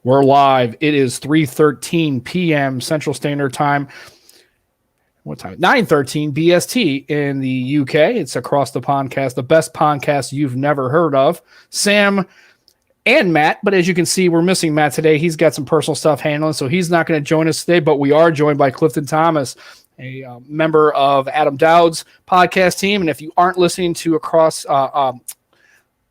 We're live. It is 3:13 p.m. Central Standard Time. What time? 9:13 BST in the UK. It's across the Pondcast, the best podcast you've never heard of. Sam and Matt, but as you can see, we're missing Matt today. He's got some personal stuff handling, so he's not going to join us today, but we are joined by Clifton Thomas, a member of Adam Dowd's podcast team. And if you aren't listening to across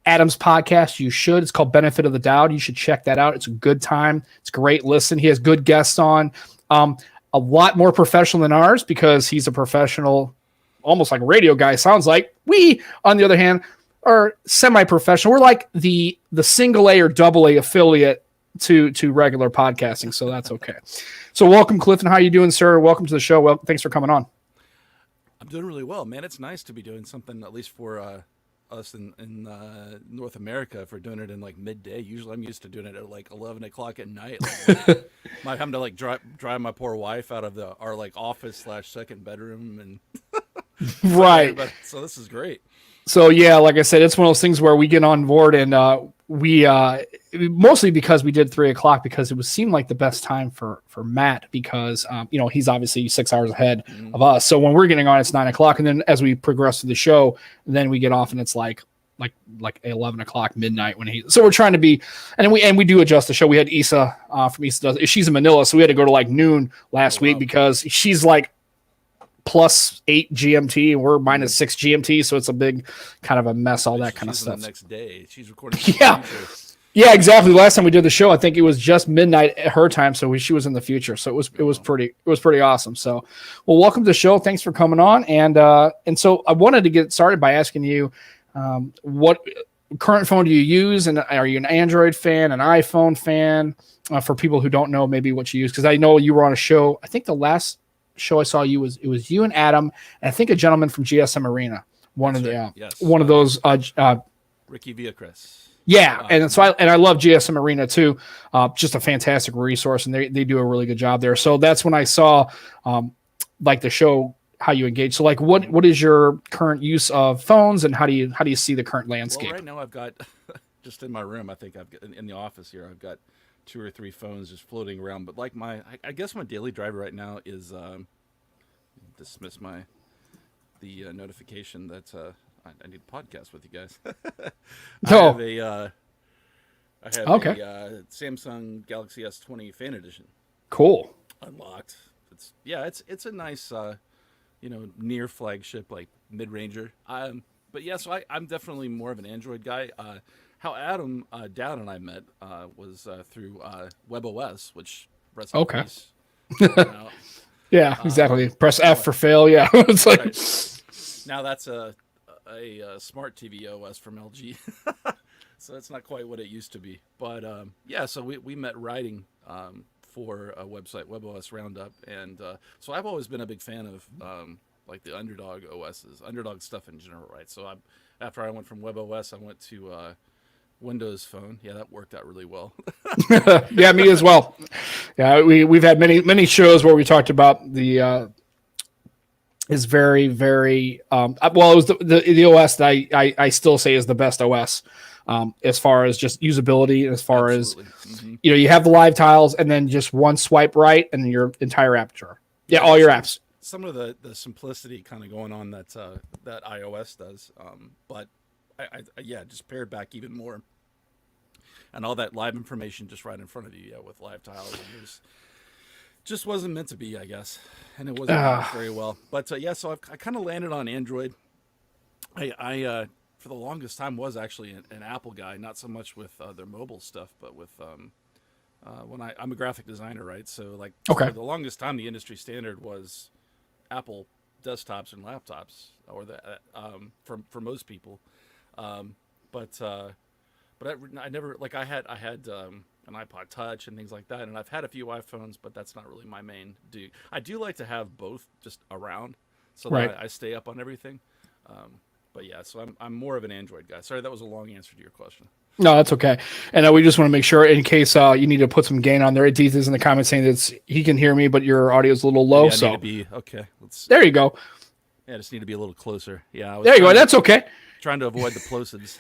Adam's podcast, you should. It's called Benefit of the Doubt. You should check that out. It's a good time. It's a great listen. He has good guests on. A lot more professional than ours because he's a professional, almost like a radio guy, sounds like. We, on the other hand, are semi-professional. We're like the single A or double A affiliate to regular podcasting, so that's okay. So welcome, Clifton. How you doing, sir? Welcome to the show. Well, thanks for coming on. I'm doing really well, man. It's nice to be doing something, at least for us in North America, for doing it in like midday. Usually I'm used to doing it at like 11 o'clock at night. Like, might have to like drive my poor wife out of our like office / second bedroom and right. So this is great. So yeah, like I said, it's one of those things where we get on board and we mostly because we did 3 o'clock because it seemed like the best time for Matt because he's obviously 6 hours ahead of us. So when we're getting on, it's 9 o'clock, and then as we progress through the show, then we get off and it's like 11 o'clock midnight when he. So we're trying to be, and we do adjust the show. We had Issa from Issa. She's in Manila, so we had to go to like noon last week because she's like +8 GMT and we're -6 GMT, so it's a big kind of a mess, all that kind of stuff. The next day she's recording. Yeah, exactly. Last time we did the show, I think it was just midnight at her time, so she was in the future. So it was pretty awesome. So, well, welcome to the show. Thanks for coming on. And so I wanted to get started by asking you, what current phone do you use, and are you an Android fan, an iPhone fan? For people who don't know, maybe what you use, because I know you were on a show. I think the last show I saw you was you and Adam, and I think a gentleman from GSM Arena, one of those Ricky Villacres. Yeah, and so I love GSM Arena too. Just a fantastic resource, and they do a really good job there. So that's when I saw like the show, how you engage. So like what is your current use of phones, and how do you see the current landscape? Well, right now I've got just in my room, I think I've got in the office here, I've got 2 or 3 phones just floating around. But like I guess my daily driver right now is dismiss the notification that I need a podcast with you guys. I have a Samsung Galaxy S20 Fan Edition. Cool. Unlocked. It's a nice near flagship, like mid-ranger. But yeah, so I'm definitely more of an Android guy. How Adam Dowd and I met was through WebOS, which rest in peace. Yeah, exactly. Press F for fail. Yeah, it's like now that's a smart TV OS from LG, so it's not quite what it used to be. But so we met writing for a website, WebOS Roundup, and so I've always been a big fan of like the Underdog OSs, Underdog stuff in general, right? So after I went from WebOS, I went to Windows Phone. Yeah, that worked out really well. Yeah, me as well. Yeah, we've had many shows where we talked about the is very, very well, it was the OS that I still say is the best OS as far as just usability, as far Absolutely. as you have the live tiles and then just one swipe right and your entire app drawer. Yeah, all your apps. Some of the simplicity kind of going on that iOS does, but I just pared back even more, and all that live information just right in front of you, with live tiles. And it just wasn't meant to be, I guess, and it wasn't very well. But so I kind of landed on Android. I for the longest time was actually an Apple guy, not so much with their mobile stuff, but with when I'm a graphic designer, right? So like for the longest time, the industry standard was Apple desktops and laptops, or for most people. But I never, like, I had an iPod Touch and things like that, and I've had a few iPhones, but that's not really my main do. I do like to have both just around so that I stay up on everything. But yeah, so I'm more of an Android guy. Sorry, that was a long answer to your question. No, that's okay. And we just want to make sure, in case you need to put some gain on there. Edith is in the comments saying that he can hear me, but your audio is a little low. Yeah, okay. There you go. Yeah, I just need to be a little closer. Yeah. There you go. That's okay. Trying to avoid the plosives.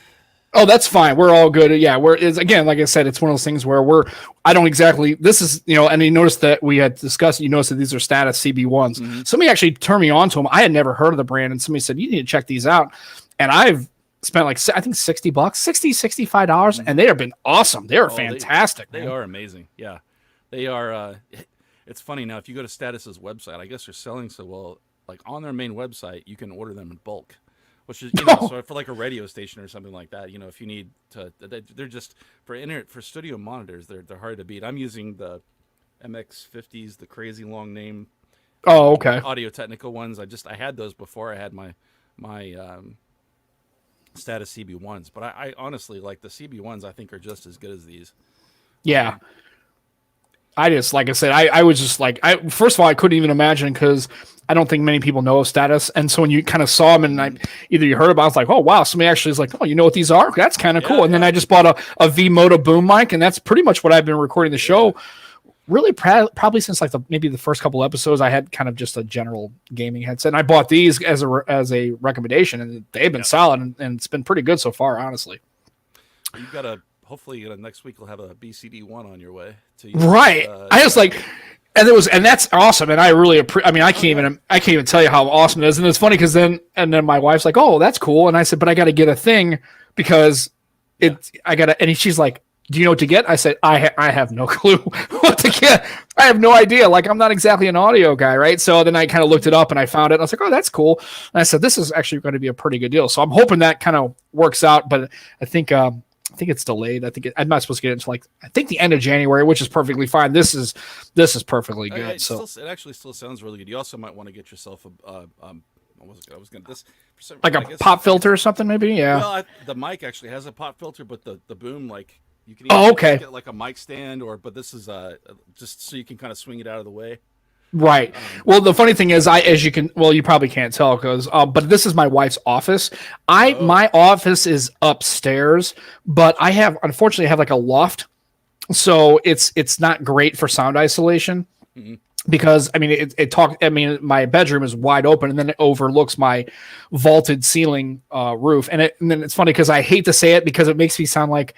Oh, that's fine. We're all good. Yeah, it's again, like I said, it's one of those things where I don't exactly, this is, and you notice that we had discussed, you notice that these are status CB1s. Mm-hmm. Somebody actually turned me on to them. I had never heard of the brand, and somebody said, you need to check these out. And I've spent like, I think $60, $65, and they have been awesome. They are fantastic. They are amazing. Yeah. They are, it's funny now, if you go to Status's website, I guess they're selling so well, like on their main website, you can order them in bulk. Which is, so for like a radio station or something like that, if you need to, they're just for studio monitors, they're hard to beat. I'm using the MX50s, the crazy long name. Oh, okay. Audio Technica ones. I had those before I had my Status CB1s, but I honestly like the CB1s. I think are just as good as these. Yeah. I just, like I said, I was just like, first of all, I couldn't even imagine because I don't think many people know of Status. And so when you kind of saw them and either you heard about it, I was like, oh, wow. Somebody actually is like, oh, you know what these are? That's kind of cool. And then I just bought a V-Moto boom mic, and that's pretty much what I've been recording the show. Really, probably since like maybe the first couple episodes, I had kind of just a general gaming headset. And I bought these as a recommendation, and they've been solid, and it's been pretty good so far, honestly. You've got hopefully next week you'll have a BCD1 on your way. Right. I was like, and that's awesome. And I really I can't even tell you how awesome it is. And it's funny because then my wife's like, oh, that's cool. And I said, but I got to get a thing because and she's like, do you know what to get? I said, I have no clue what to get. I have no idea. Like, I'm not exactly an audio guy, right? So then I kind of looked it up and I found it. And I was like, oh, that's cool. And I said, this is actually going to be a pretty good deal. So I'm hoping that kind of works out. But I think it's delayed. I'm not supposed to get it until the end of January, which is perfectly fine. This is perfectly good. It actually still sounds really good. You also might want to get yourself a pop filter or something, maybe. Yeah. Well, the mic actually has a pop filter, but the boom, like you can get like a mic stand, but this is just so you can kind of swing it out of the way. Right. Well, the funny thing is, you probably can't tell but this is my wife's office. My office is upstairs, but unfortunately I have like a loft, so it's not great for sound isolation. Mm-hmm. Because my bedroom is wide open, and then it overlooks my vaulted ceiling roof, and then it's funny because I hate to say it because it makes me sound like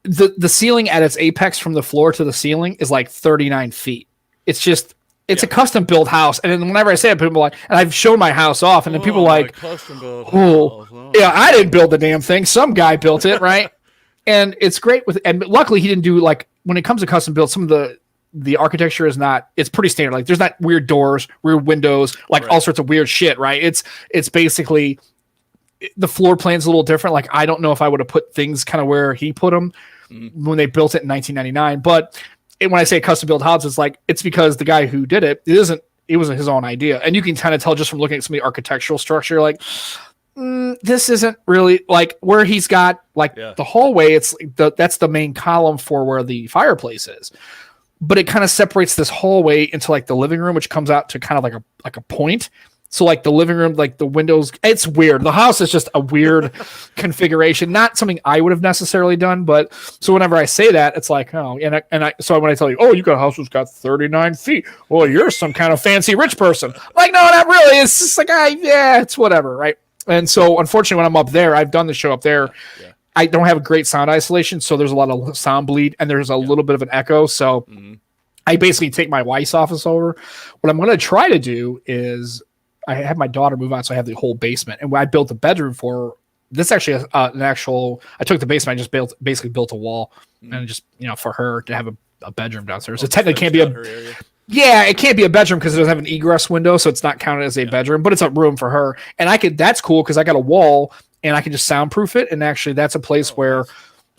the ceiling at its apex from the floor to the ceiling is like 39 feet. It's a custom built house. And then whenever I say it, people are like, and I've shown my house off, and then people are like, custom built yeah, I didn't build the damn thing. Some guy built it, right? And it's great and luckily he didn't do, like, when it comes to custom built, some of the architecture it's pretty standard. Like, there's not weird doors, weird windows, like all sorts of weird shit, right? It's basically the floor plan's a little different. Like, I don't know if I would have put things kind of where he put them when they built it in 1999, but when I say custom built house, it's because the guy who did it wasn't his own idea. And you can kind of tell just from looking at some of the architectural structure, like, this isn't really like where he's got the hallway. It's that's the main column for where the fireplace is, but it kind of separates this hallway into like the living room, which comes out to kind of like a point. So like the living room, like the windows, it's weird. The house is just a weird configuration, not something I would have necessarily done. But so whenever I say that, it's like, oh, so when I tell you, oh, you got a house that's got 39 feet. Well, you're some kind of fancy rich person. Like, no, not really. It's just like, it's whatever. Right. And so unfortunately, when I'm up there, I've done the show up there. Yeah. I don't have a great sound isolation. So there's a lot of sound bleed and there's a little bit of an echo. So I basically take my wife's office over. What I'm going to try to do is, I had my daughter move out, so I have the whole basement. And when I built a bedroom for this, actually I took the basement, I just basically built a wall and just, for her to have a bedroom downstairs. So technically can't be it can't be a bedroom because it doesn't have an egress window, so it's not counted as a bedroom, but it's a room for her. And that's cool because I got a wall and I can just soundproof it. And actually that's a place where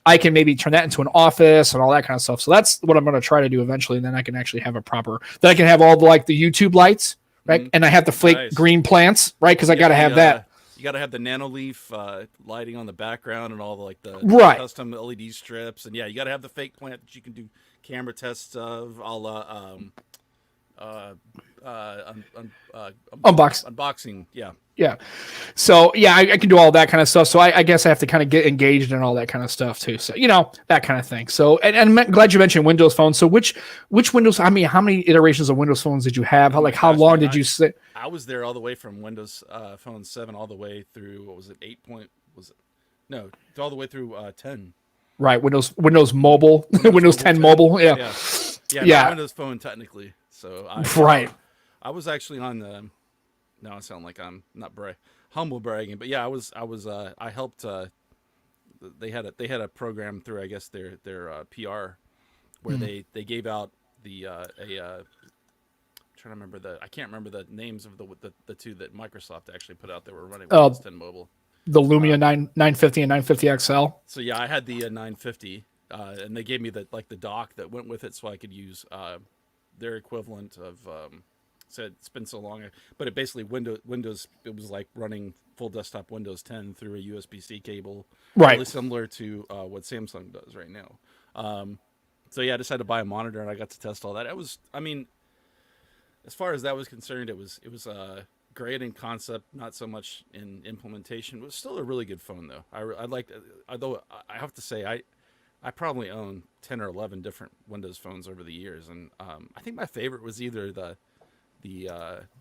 I can maybe turn that into an office and all that kind of stuff. So that's what I'm going to try to do eventually. And then I can actually have then I can have all the YouTube lights. Right. And I have the fake green plants, right? Because I got to have that. You got to have the nanoleaf lighting on the background and all the custom LED strips. And you got to have the fake plant that you can do camera tests of, unboxing. Yeah. Yeah. So I can do all that kind of stuff. So I guess I have to kind of get engaged in all that kind of stuff too. So, that kind of thing. So, and I'm glad you mentioned Windows Phone. So which Windows, how many iterations of Windows Phones did you have? How long did you sit? I was there all the way from Windows Phone 7 all the way through, what was it? No, all the way through 10. Right, Windows Mobile, Windows 10 mobile. Yeah, Yeah, yeah, not Windows Phone technically. So right. I was actually on the. Now I sound like I'm not humble bragging, but yeah, I helped. They had a program through, I guess, their PR where they gave out the trying to remember I can't remember the names of the two that Microsoft actually put out that were running Windows 10 Mobile. The Lumia 950 and 950 XL. So yeah, I had the 950, and they gave me the dock that went with it, so I could use their equivalent of. Said it's been so long, but it basically Windows. It was like running full desktop Windows 10 through a USB-C cable, right? Really similar to what Samsung does right now. So yeah, I decided to buy a monitor, and I got to test all that. It was, I mean, as far as that was concerned, it was great in concept, not so much in implementation. It was still a really good phone, though. I liked, although I have to say I probably own 10 or 11 different Windows phones over the years, and I think my favorite was either the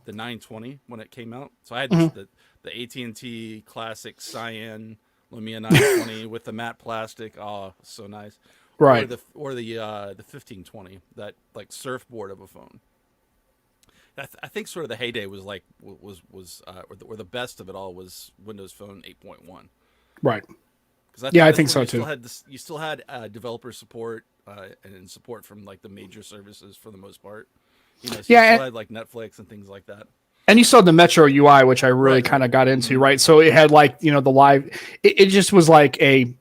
920 when it came out. So I had the AT&T classic cyan Lumia 920 with the matte plastic. Oh, so nice. Right. Or the 1520, that like surfboard of a phone. I think sort of the heyday was like or the best of it all was Windows Phone 8.1. Right. I think so too. You still had developer support and support from like the major services for the most part. You know, so you still had like Netflix and things like that. And you saw the Metro UI, which I really kind of got into, right? So it had like, the live, it just was like it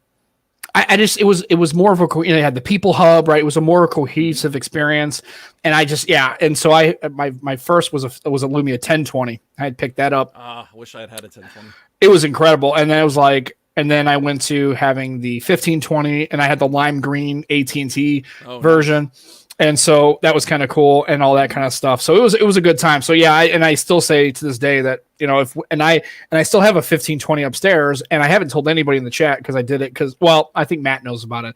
was more of a, it had the People Hub, right? It was a more cohesive experience. And and so my first was a Lumia 1020. I had picked that up. I wish I had a 1020. It was incredible. And then it was like, and then I went to having the 1520 and I had the lime green AT&T version. Nice. And so that was kind of cool and all that kind of stuff. So it was a good time. So yeah, I still say to this day that, I still have a 1520 upstairs, and I haven't told anybody in the chat because I did it I think Matt knows about it.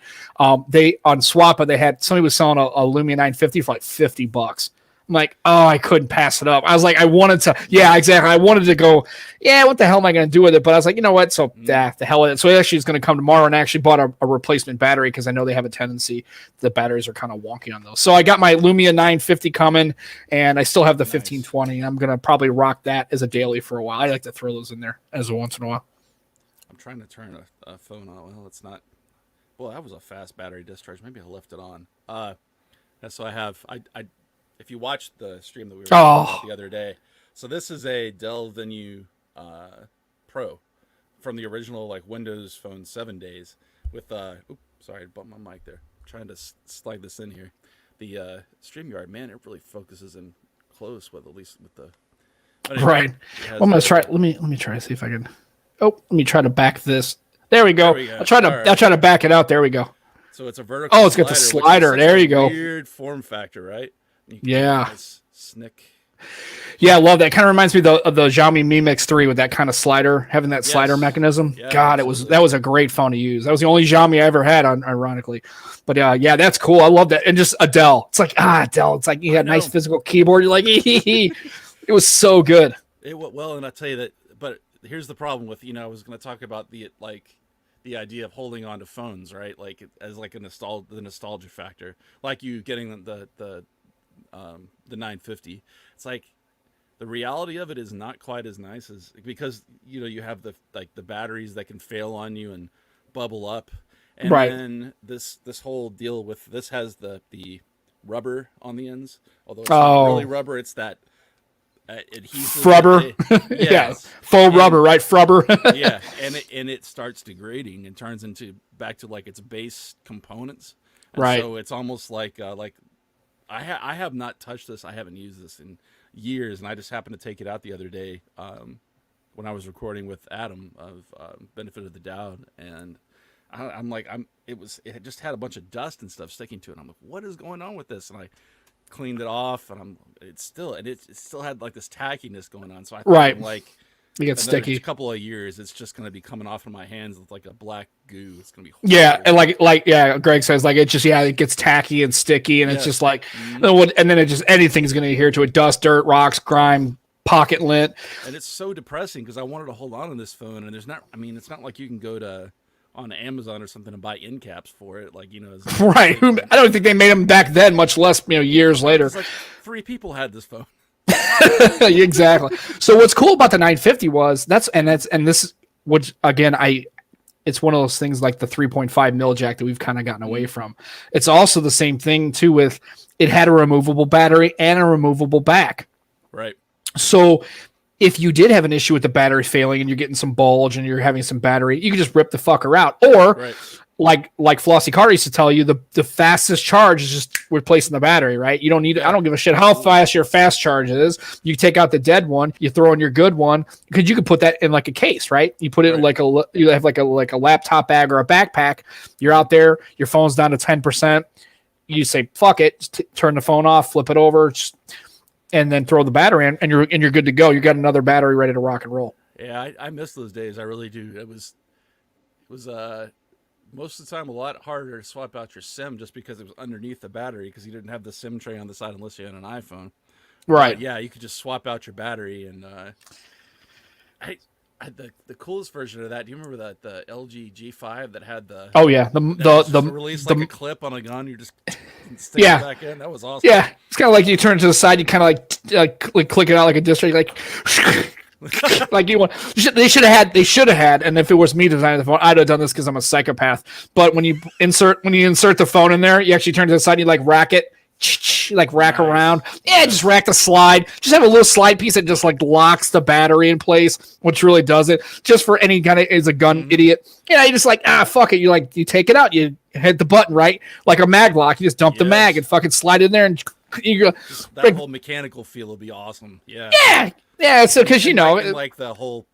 They on Swappa, somebody was selling a Lumia 950 for like $50. I'm like, oh, I couldn't pass it up. I was like, I wanted to go, what the hell am I going to do with it? But I was like, you know what? So the hell with it. So it actually is going to come tomorrow, and I actually bought a replacement battery because I know they have a tendency, the batteries are kind of wonky on those. So I got my Lumia 950 coming, and I still have the 1520. I'm going to probably rock that as a daily for a while. I like to throw those in there as a once in a while. I'm trying to turn a phone on. Well, it's not. Well, that was a fast battery discharge. Maybe I left it on. So I have, if you watched the stream that we were talking about the other day, so this is a Dell Venue Pro from the original like Windows Phone 7 days with sorry, I bumped my mic there. I'm trying to slide this in here. The StreamYard, man, it really focuses in close with at least with the anyway, right. I'm gonna try. Let me try to see if I can. Let me try to back this. There we go. I'll try to back it out. There we go. So it's a vertical. Oh, it's got the slider. There you go. Weird form factor, right? Yeah. Snick. Yeah, I love that. Kind of reminds me of the Xiaomi Mi Mix 3 with that kind of slider, having that slider mechanism. Yeah, God, absolutely. That was a great phone to use. That was the only Xiaomi I ever had, ironically. But that's cool. I love that. And just a Dell. It's like, Dell. It's like you had a nice physical keyboard. You're like, it was so good. Well, and I tell you that, but here's the problem with, I was going to talk about the idea of holding on to phones, right? Like as like the nostalgia factor, like you getting the 950. It's like the reality of it is not quite as nice as because you have the batteries that can fail on you and bubble up, and then this whole deal with this has the rubber on the ends, although it's not really rubber, it's that adhesive frubber. Faux rubber, right? Frubber. Yeah, and it starts degrading and turns back to like its base components, and right? So it's almost like I have not touched this. I haven't used this in years, and I just happened to take it out the other day when I was recording with Adam of Benefit of the Doubt, and it just had a bunch of dust and stuff sticking to it. I'm like, what is going on with this? And I cleaned it off, and it still had like this tackiness going on. So I thought like. It gets sticky. A couple of years, it's just going to be coming off of my hands with like a black goo. It's going to be horrible. Yeah, and Greg says like it just it gets tacky and sticky, and it's just like, and then it just anything's going to adhere to it: dust, dirt, rocks, grime, pocket lint. And it's so depressing because I wanted to hold on to this phone, and there's not. I mean, it's not like you can go to on Amazon or something and buy end caps for it. Like, it's Right. I don't think they made them back then, much less years later. It's like 3 people had this phone. Exactly. So what's cool about the 950 was this, which again, it's one of those things like the 3.5 mil jack that we've kind of gotten away from. It's also the same thing too with it had a removable battery and a removable back. Right. So if you did have an issue with the battery failing and you're getting some bulge and you're having some battery, you can just rip the fucker out. Or like Flossie Carter used to tell you, the fastest charge is just replacing the battery, right? You don't need I don't give a shit how fast your fast charge is. You take out the dead one, you throw in your good one, because you can put that in like a case, right? You put it in you have like a laptop bag or a backpack. You're out there, your phone's down to 10%. You say, fuck it, just turn the phone off, flip it over, and then throw the battery in, and you're good to go. You got another battery ready to rock and roll. Yeah, I miss those days. I really do. It was most of the time a lot harder to swap out your SIM just because it was underneath the battery, because you didn't have the SIM tray on the side unless you had an iPhone. Right. But yeah, you could just swap out your battery, and the coolest version of that. Do you remember the LG G5 that had the? Oh yeah, the release like a clip on a gun. You just stick it back in. That was awesome. Yeah, it's kind of like you turn it to the side. You kind of like click it out like a disc. Like. Like they should have had, and if it was me designing the phone, I'd have done this because I'm a psychopath. But when you insert the phone in there, you actually turn to the side and you like rack it, rack around. Yeah, just rack the slide. Just have a little slide piece that just like locks the battery in place, which really does it. Just for any kind of is a gun idiot. You just like fuck it. You take it out, you hit the button, right? Like a mag lock. You just dump the mag and fucking slide in there, and you go. That whole mechanical feel would be awesome. Yeah. Yeah, so because like the whole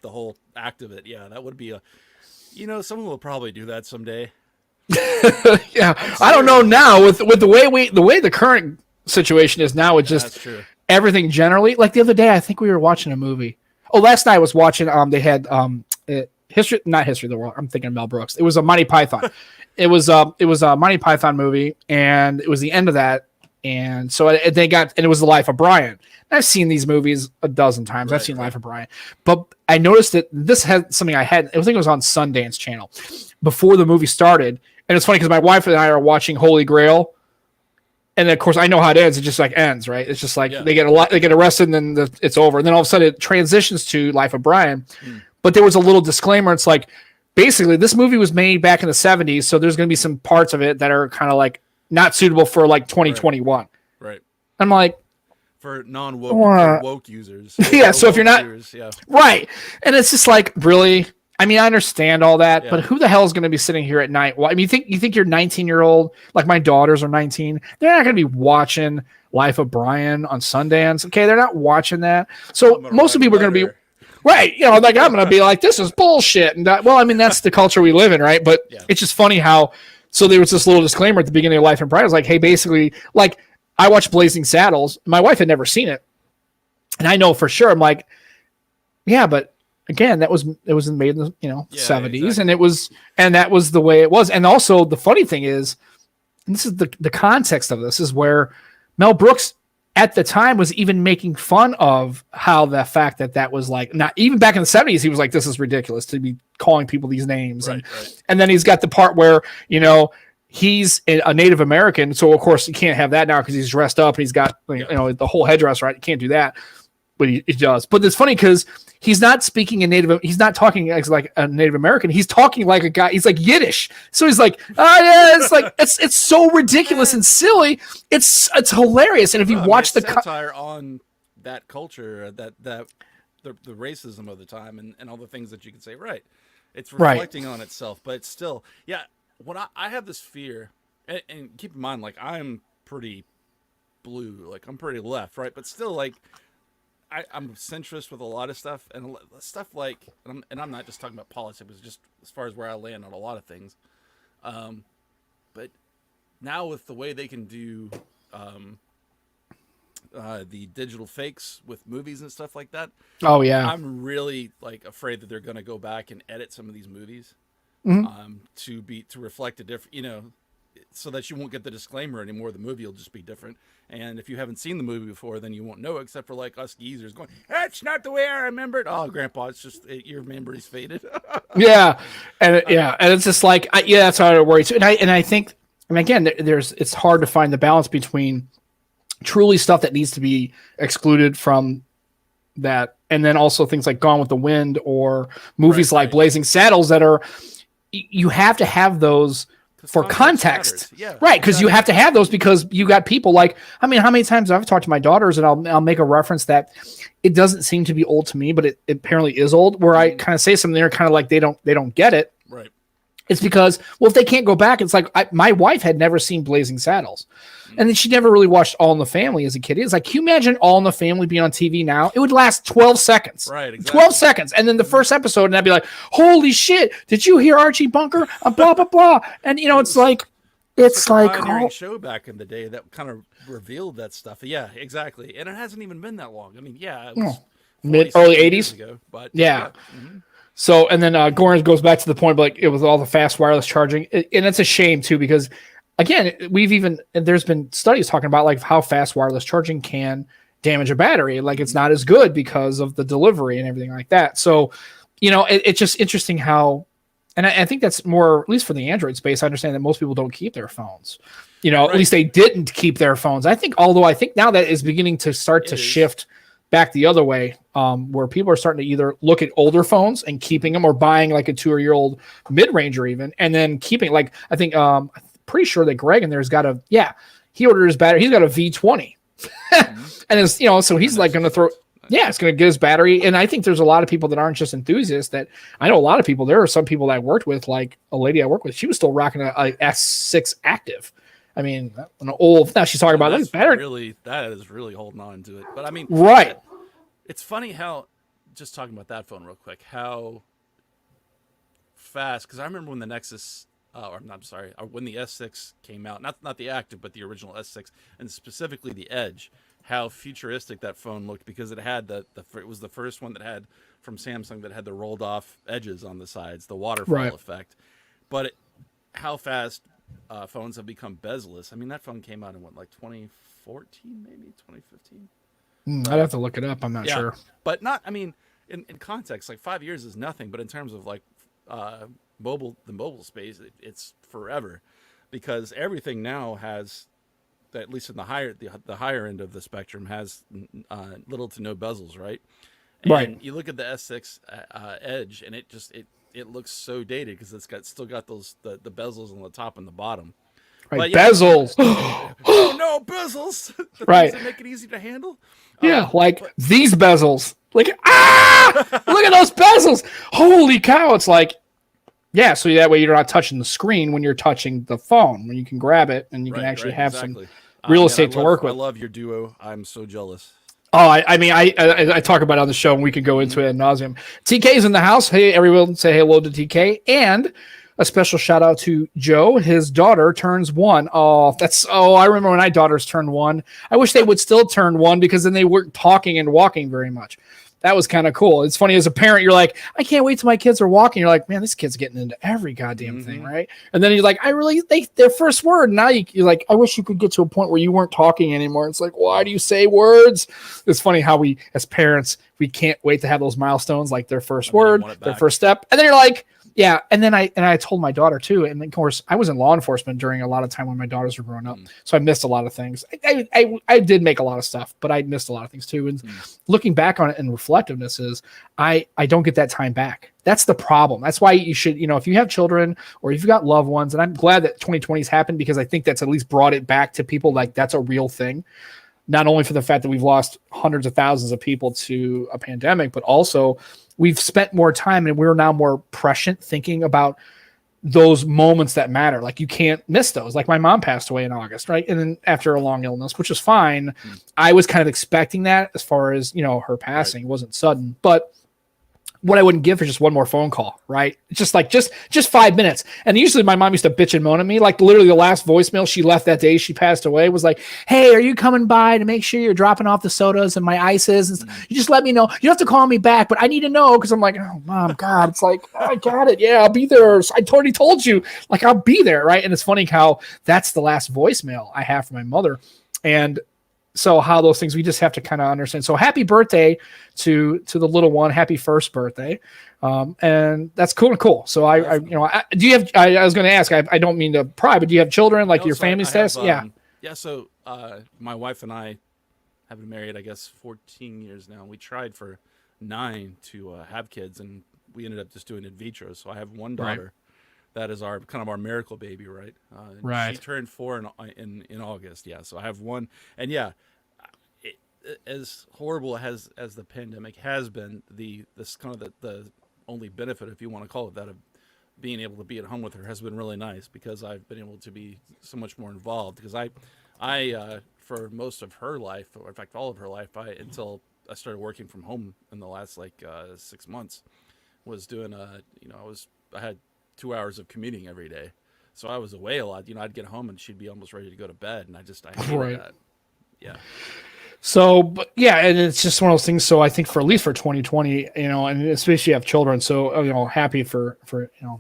act of it, yeah, that would be someone will probably do that someday. Yeah, I don't know now with the way the current situation is now. It's just everything generally. Like the other day, I think we were watching a movie. Oh, last night I was watching. They had history of the world. I'm thinking of Mel Brooks. It was a Monty Python. It was a Monty Python movie, and it was the end of that. And so it was The Life of Brian. I've seen these movies a dozen times. I've seen Life of Brian, but I noticed that this had something I think it was on Sundance Channel before the movie started. And it's funny because my wife and I are watching Holy Grail, and then, of course I know how it ends. It just like ends, right? It's just like they get arrested, and then it's over. And then all of a sudden it transitions to Life of Brian. But there was a little disclaimer. It's like basically this movie was made back in the 70s, so there's going to be some parts of it that are kind of like not suitable for like 2021. Right. I'm like, for woke users. Yeah, so if you're not users, right, and it's just like, really, I mean, I understand all that, but who the hell is going to be sitting here at night? Well, I mean, you think your 19-year-old, like my daughters are 19, they're not going to be watching Life of Brian on Sundance. Okay, they're not watching that. So most of the people are going to be right. Like I'm going to be like, this is bullshit. And well, I mean, that's the culture we live in, right? But it's just funny how. So there was this little disclaimer at the beginning of Life of Brian. I was like, hey, basically, like. I watched Blazing Saddles. My wife had never seen it, and I know for sure. I'm like, yeah, but again, it was made in the 70s, exactly. and that was the way it was. And also, the funny thing is, and this is the context of this is Mel Brooks at the time was even making fun of how the fact that was like not even back in the 70s. He was like, this is ridiculous to be calling people these names, and then he's got the part where he's a Native American, so of course you can't have that now because he's dressed up and he's got the whole headdress, right? You can't do that, but he does. But it's funny because he's not speaking in Native. He's not talking as like a Native American. He's talking like a guy. He's like Yiddish. So he's like, it's like it's so ridiculous and silly. It's hilarious. And if you watch the satire on that culture, that the racism of the time, and all the things that you can say, right? It's reflecting on itself, but it's still, When I have this fear, and keep in mind, like, I'm pretty blue, like, I'm pretty left, right? But still, like, I'm centrist with a lot of stuff, and stuff like, and I'm not just talking about politics, it's just as far as where I land on a lot of things. But now with the way they can do the digital fakes with movies and stuff like that, I'm really, like, afraid that they're going to go back and edit some of these movies. To reflect a different, so that you won't get the disclaimer anymore. The movie will just be different. And if you haven't seen the movie before, then you won't know, except for like us geezers going, "That's not the way I remember it." Oh, Grandpa, it's just your memory's faded. Yeah, and it's just like that's how I worry too. And I think, and again, it's hard to find the balance between truly stuff that needs to be excluded from that, and then also things like Gone with the Wind or movies like Blazing Saddles that are, you have to have those for context, right? Because you have to have those because you got people like, I mean, how many times I've talked to my daughters and I'll make a reference that it doesn't seem to be old to me, but it apparently is old, where I kind of say something, they're kind of like, they don't get it. Right. It's because, well, if they can't go back, it's like my wife had never seen Blazing Saddles. And then she never really watched All in the Family as a kid. It's like, can you imagine All in the Family being on TV now? It would last 12 seconds. Right, exactly. 12 seconds. And then the first episode, and I'd be like, holy shit, did you hear Archie Bunker? Blah, blah, blah. And, it's like, it's like a show back in the day that kind of revealed that stuff. Yeah, exactly. And it hasn't even been that long. I mean, it was early 80s ago, but yeah. Mm-hmm. So, and then Goran goes back to the point, like, it was all the fast wireless charging. And it's a shame, too, because, again, there's been studies talking about, like, how fast wireless charging can damage a battery. Like, it's not as good because of the delivery and everything like that. So, it's just interesting how, and I think that's more, at least for the Android space, I understand that most people don't keep their phones. Right. At least they didn't keep their phones. I think now that is beginning to start to shift back the other way, where people are starting to either look at older phones and keeping them, or buying like a 2-year-old mid-ranger even, and then keeping, like, I think, I'm pretty sure that Greg in there's got he ordered his battery. He's got a V20 and it's, so he's like going to throw, it's going to get his battery. And I think there's a lot of people that aren't just enthusiasts, that I know a lot of people, there are some people that I worked with, like a lady I worked with, she was still rocking a S6 Active. I mean, now she's talking about that battery. That is really holding on to it. But I mean, right. It's funny how, just talking about that phone real quick, how fast, because I remember when the Nexus, when the S6 came out, not the Active, but the original S6, and specifically the Edge, how futuristic that phone looked, because it had it was the first one that had, from Samsung, that had the rolled off edges on the sides, the waterfall effect. But how fast phones have become bezel-less. I mean, that phone came out in 2014, maybe 2015. I'd have to look it up. I'm not sure. But not, I mean, in context, like 5 years is nothing, but in terms of like the mobile space, it's forever, because everything now has, at least in the higher end of the spectrum, has little to no bezels, right? And you look at the S6 Edge, and it looks so dated because it's still got those the bezels on the top and the bottom. Right, bezels. Oh no, bezels! The things that make it easy to handle. Yeah, these bezels. Like, look at those bezels! Holy cow! It's like, so that way you're not touching the screen when you're touching the phone, when you can grab it and you can actually have some real estate to work with. I love your duo. I'm so jealous. Oh, I talk about it on the show, and we could go into it ad nauseum. TK's in the house. Hey, everyone, say hello to TK. And a special shout out to Joe. His daughter turns 1. I remember when my daughters turned 1. I wish they would still turn 1, because then they weren't talking and walking very much. That was kind of cool. It's funny, as a parent, you're like, I can't wait till my kids are walking. You're like, man, this kid's getting into every goddamn thing, right? And then you're like, their first word. Now you're like, I wish you could get to a point where you weren't talking anymore. It's like, why do you say words? It's funny how we, as parents, we can't wait to have those milestones, like their first word, their first step. And then you're like, yeah. And then I told my daughter too. And of course, I was in law enforcement during a lot of time when my daughters were growing up. So I missed a lot of things. I did make a lot of stuff, but I missed a lot of things too. And looking back on it and reflectiveness is, I don't get that time back. That's the problem. That's why you should, if you have children or if you've got loved ones, and I'm glad that 2020's happened, because I think that's at least brought it back to people, like that's a real thing. Not only for the fact that we've lost hundreds of thousands of people to a pandemic, but also we've spent more time and we're now more prescient thinking about those moments that matter. Like, you can't miss those. Like, my mom passed away in August, right? And then after a long illness, which was fine. I was kind of expecting that as far as, her passing. It wasn't sudden, but what I wouldn't give for just one more phone call, right? It's just like, just 5 minutes. And usually my mom used to bitch and moan at me. Like literally the last voicemail she left that day she passed away was like, hey, are you coming by to make sure you're dropping off the sodas and my ices? And you just let me know. You don't have to call me back, but I need to know. Cause I'm like, oh mom, God, it's like, I got it. Yeah, I'll be there. I already told you, like, I'll be there. Right. And it's funny how that's the last voicemail I have from my mother. And so how those things, we just have to kind of understand. So happy birthday to the little one. Happy first birthday. And that's cool. So I do you have, I was going to ask, I don't mean to pry, but do you have children, like your family status? Yeah. So, my wife and I have been married, I guess 14 years now. We tried for 9 to have kids, and we ended up just doing in vitro. So I have one daughter. That is our kind of our miracle baby, right? She turned 4 in August. Yeah, so I have one, and as horrible as the pandemic has been, this kind of the only benefit, if you want to call it that, of being able to be at home with her has been really nice, because I've been able to be so much more involved. Because I for most of her life, or in fact all of her life, until I started working from home in the last 6 months, was doing I had 2 hours of commuting every day. So I was away a lot. I'd get home and she'd be almost ready to go to bed. And I hated that. Yeah. So, but yeah, and it's just one of those things. So I think for at least for 2020, and especially you have children. So, happy for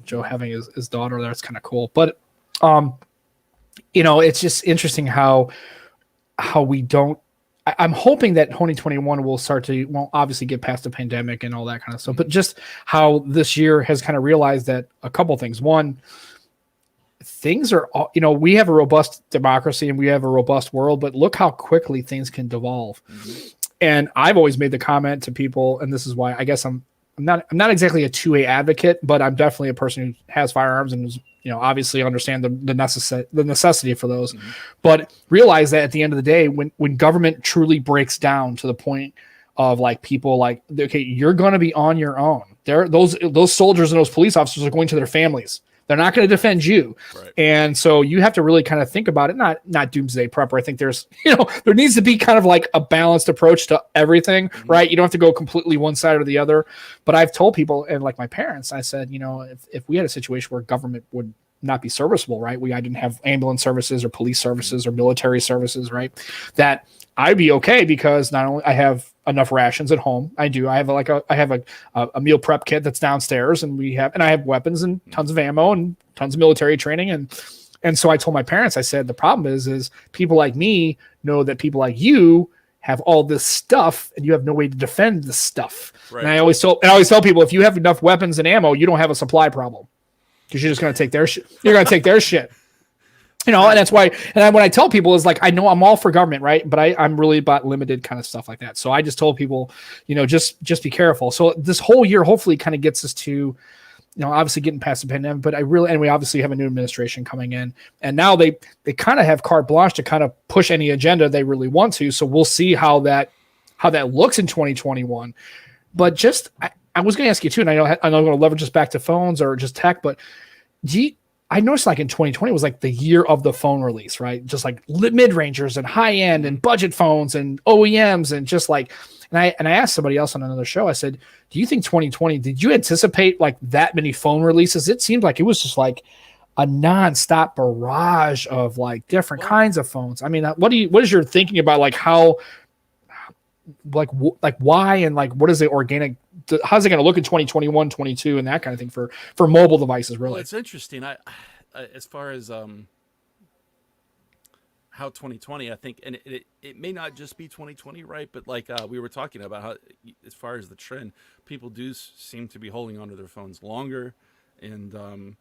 Joe having his daughter there. It's kind of cool. But, it's just interesting how we don't, I'm hoping that 2021 will start to, obviously get past the pandemic and all that kind of stuff, but just how this year has kind of realized that a couple things. One, things are, we have a robust democracy and we have a robust world, but look how quickly things can devolve. Mm-hmm. And I've always made the comment to people, and this is why I guess I'm not exactly a 2A advocate, but I'm definitely a person who has firearms and is, obviously understand the necessity for those, mm-hmm. but realize that at the end of the day, when government truly breaks down to the point of people okay, you're going to be on your own. Those soldiers and those police officers are going to their families. They're not going to defend you. Right. And so you have to really kind of think about it, not doomsday prepper. I think there's, there needs to be kind of like a balanced approach to everything, mm-hmm. right? You don't have to go completely one side or the other. But I've told people, and like my parents, I said, if we had a situation where government would not be serviceable, right? I didn't have ambulance services or police services or military services, right? That I'd be okay, because not only I have enough rations at home. I have a meal prep kit that's downstairs, and I have weapons and tons of ammo and tons of military training. And so I told my parents, I said, the problem is people like me know that people like you have all this stuff and you have no way to defend this stuff. Right. And I always tell people, if you have enough weapons and ammo, you don't have a supply problem, because you're just going to take their shit. You're going to take their shit. And that's why, when I tell people is I know I'm all for government, right? But I'm really about limited kind of stuff like that. So I just told people, just be careful. So this whole year, hopefully kind of gets us to, obviously getting past the pandemic, but we obviously have a new administration coming in, and now they kind of have carte blanche to kind of push any agenda they really want to. So we'll see how that looks in 2021. But just, I was going to ask you too, and I'm going to leverage this back to phones or just tech, but I noticed in 2020 was the year of the phone release, right? Just mid-rangers and high-end and budget phones and OEMs and just and I asked somebody else on another show, I said, do you think 2020, did you anticipate that many phone releases? It seemed like it was just a nonstop barrage of different kinds of phones. I mean, what is your thinking about how, why, and what is the organic, how's it going to look in 2021, 22, and that kind of thing for mobile devices, really? Well, it's interesting. I as far as how 2020, I think, and it may not just be 2020, right? But we were talking about how, as far as the trend, people do seem to be holding onto their phones longer, and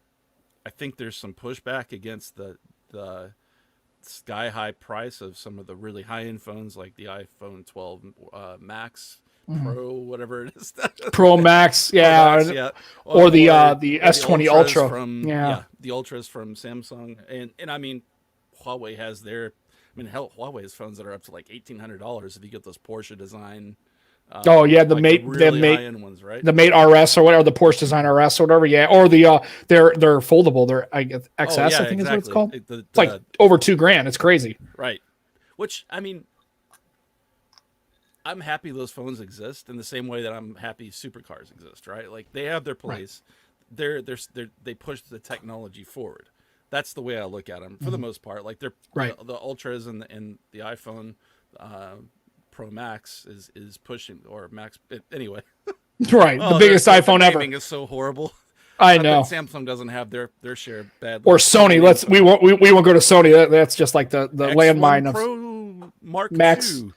I think there's some pushback against the sky high price of some of the really high end phones, like the iPhone 12 Max. Pro, whatever it is. Pro Max, yeah. Pro Max, yeah. Or the S20 Ultra. The Ultras from Samsung. And I mean, Huawei has Huawei's phones that are up to $1,800 if you get those Porsche design. The Mate, high-end ones, right? The Mate RS or whatever, the Porsche Design RS or whatever, yeah. Or the they're foldable. They're XS, I think is what it's called. It's over $2,000. It's crazy, right? Which, I mean, I'm happy those phones exist in the same way that I'm happy supercars exist, right? Like they have their place. They push the technology forward. That's the way I look at them for the most part. Like they're Right. the Ultras and the iPhone Pro Max is pushing, or Max anyway. Right. The biggest iPhone ever. Naming is so horrible. I Not know. that Samsung doesn't have their share badly. Or Sony. We won't go to Sony. That's just like the X1 landmine of Pro Mark Max. II.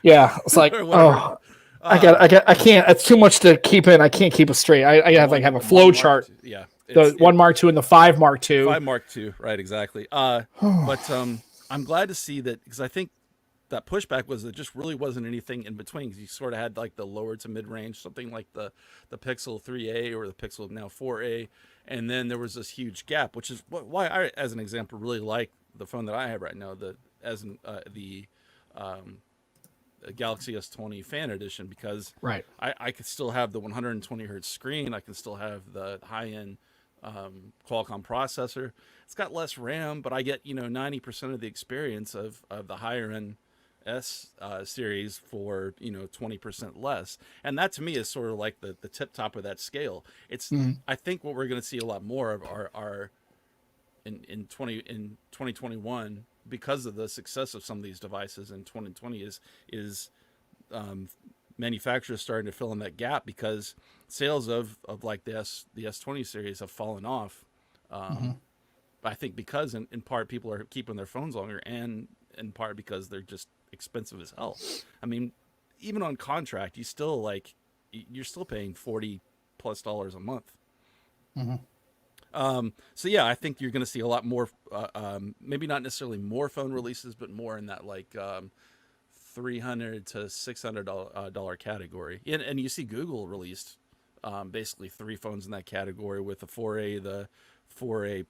Yeah, it's like, Or whatever. oh, I can't. It's too much to keep in. I can't keep it straight. I have a flow chart. Yeah, The 1 Mark II and the 5 Mark II. 5 Mark II, right? Exactly. But I'm glad to see that, because I think that pushback was there just really wasn't anything in between. Because you sort of had like the lower to mid range, something like the Pixel 3a or the Pixel now 4a, and then there was this huge gap, which is why I, as an example, really like the phone that I have right now, the Galaxy S20 Fan Edition, because Right. I could still have the 120 hertz screen. I can still have the high end Qualcomm processor. It's got less RAM, but I get 90% of the experience of the higher end S series for 20% less, and that to me is sort of like the tip top of that scale. It's I think what we're going to see a lot more of are in 2021, because of the success of some of these devices in 2020, is manufacturers starting to fill in that gap, because sales of like the S20 series have fallen off. I think because in part people are keeping their phones longer, and in part because they're just expensive as hell. I mean, even on contract, you're still paying $40+ a month. So yeah, I think you're going to see a lot more, maybe not necessarily more phone releases, but more in that like $300 to $600 category. And you see Google released basically 3 phones in that category, with the 4A, the 4A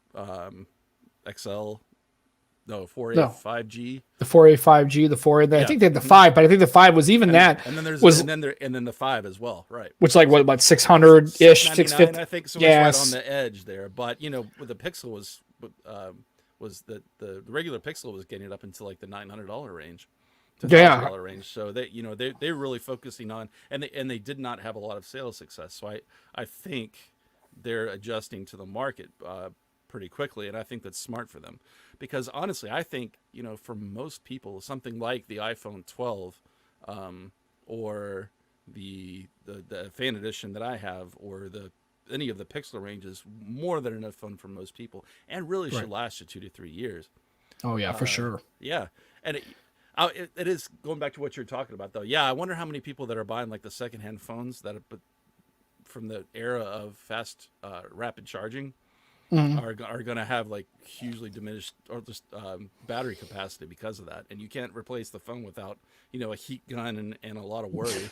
XL, no 4A No. 5G, The 4A 5G, the 4A. I Yeah. think they had the 5, but I think the 5 was even that. and then there's was and then the 5 as well, right? which like what 600 ish, 699, 650. I think, so. Yes. It's right on the edge there. But with the Pixel was the regular Pixel was getting it up into like the $900 range, to $1,000 range. So they're really focusing on, and they did not have a lot of sales success. So I think they're adjusting to the market pretty quickly, and I think that's smart for them, because honestly, I think for most people, something like the iPhone 12 or the Fan Edition that I have, or any of the Pixel ranges, more than enough fun for most people, and really should last you 2 to 3 years. Oh yeah, for sure. Yeah, and it is going back to what you're talking about, though. Yeah, I wonder how many people that are buying like the secondhand phones that are from the era of fast, rapid charging are going to have like hugely diminished or just battery capacity because of that, and you can't replace the phone without a heat gun and a lot of worry.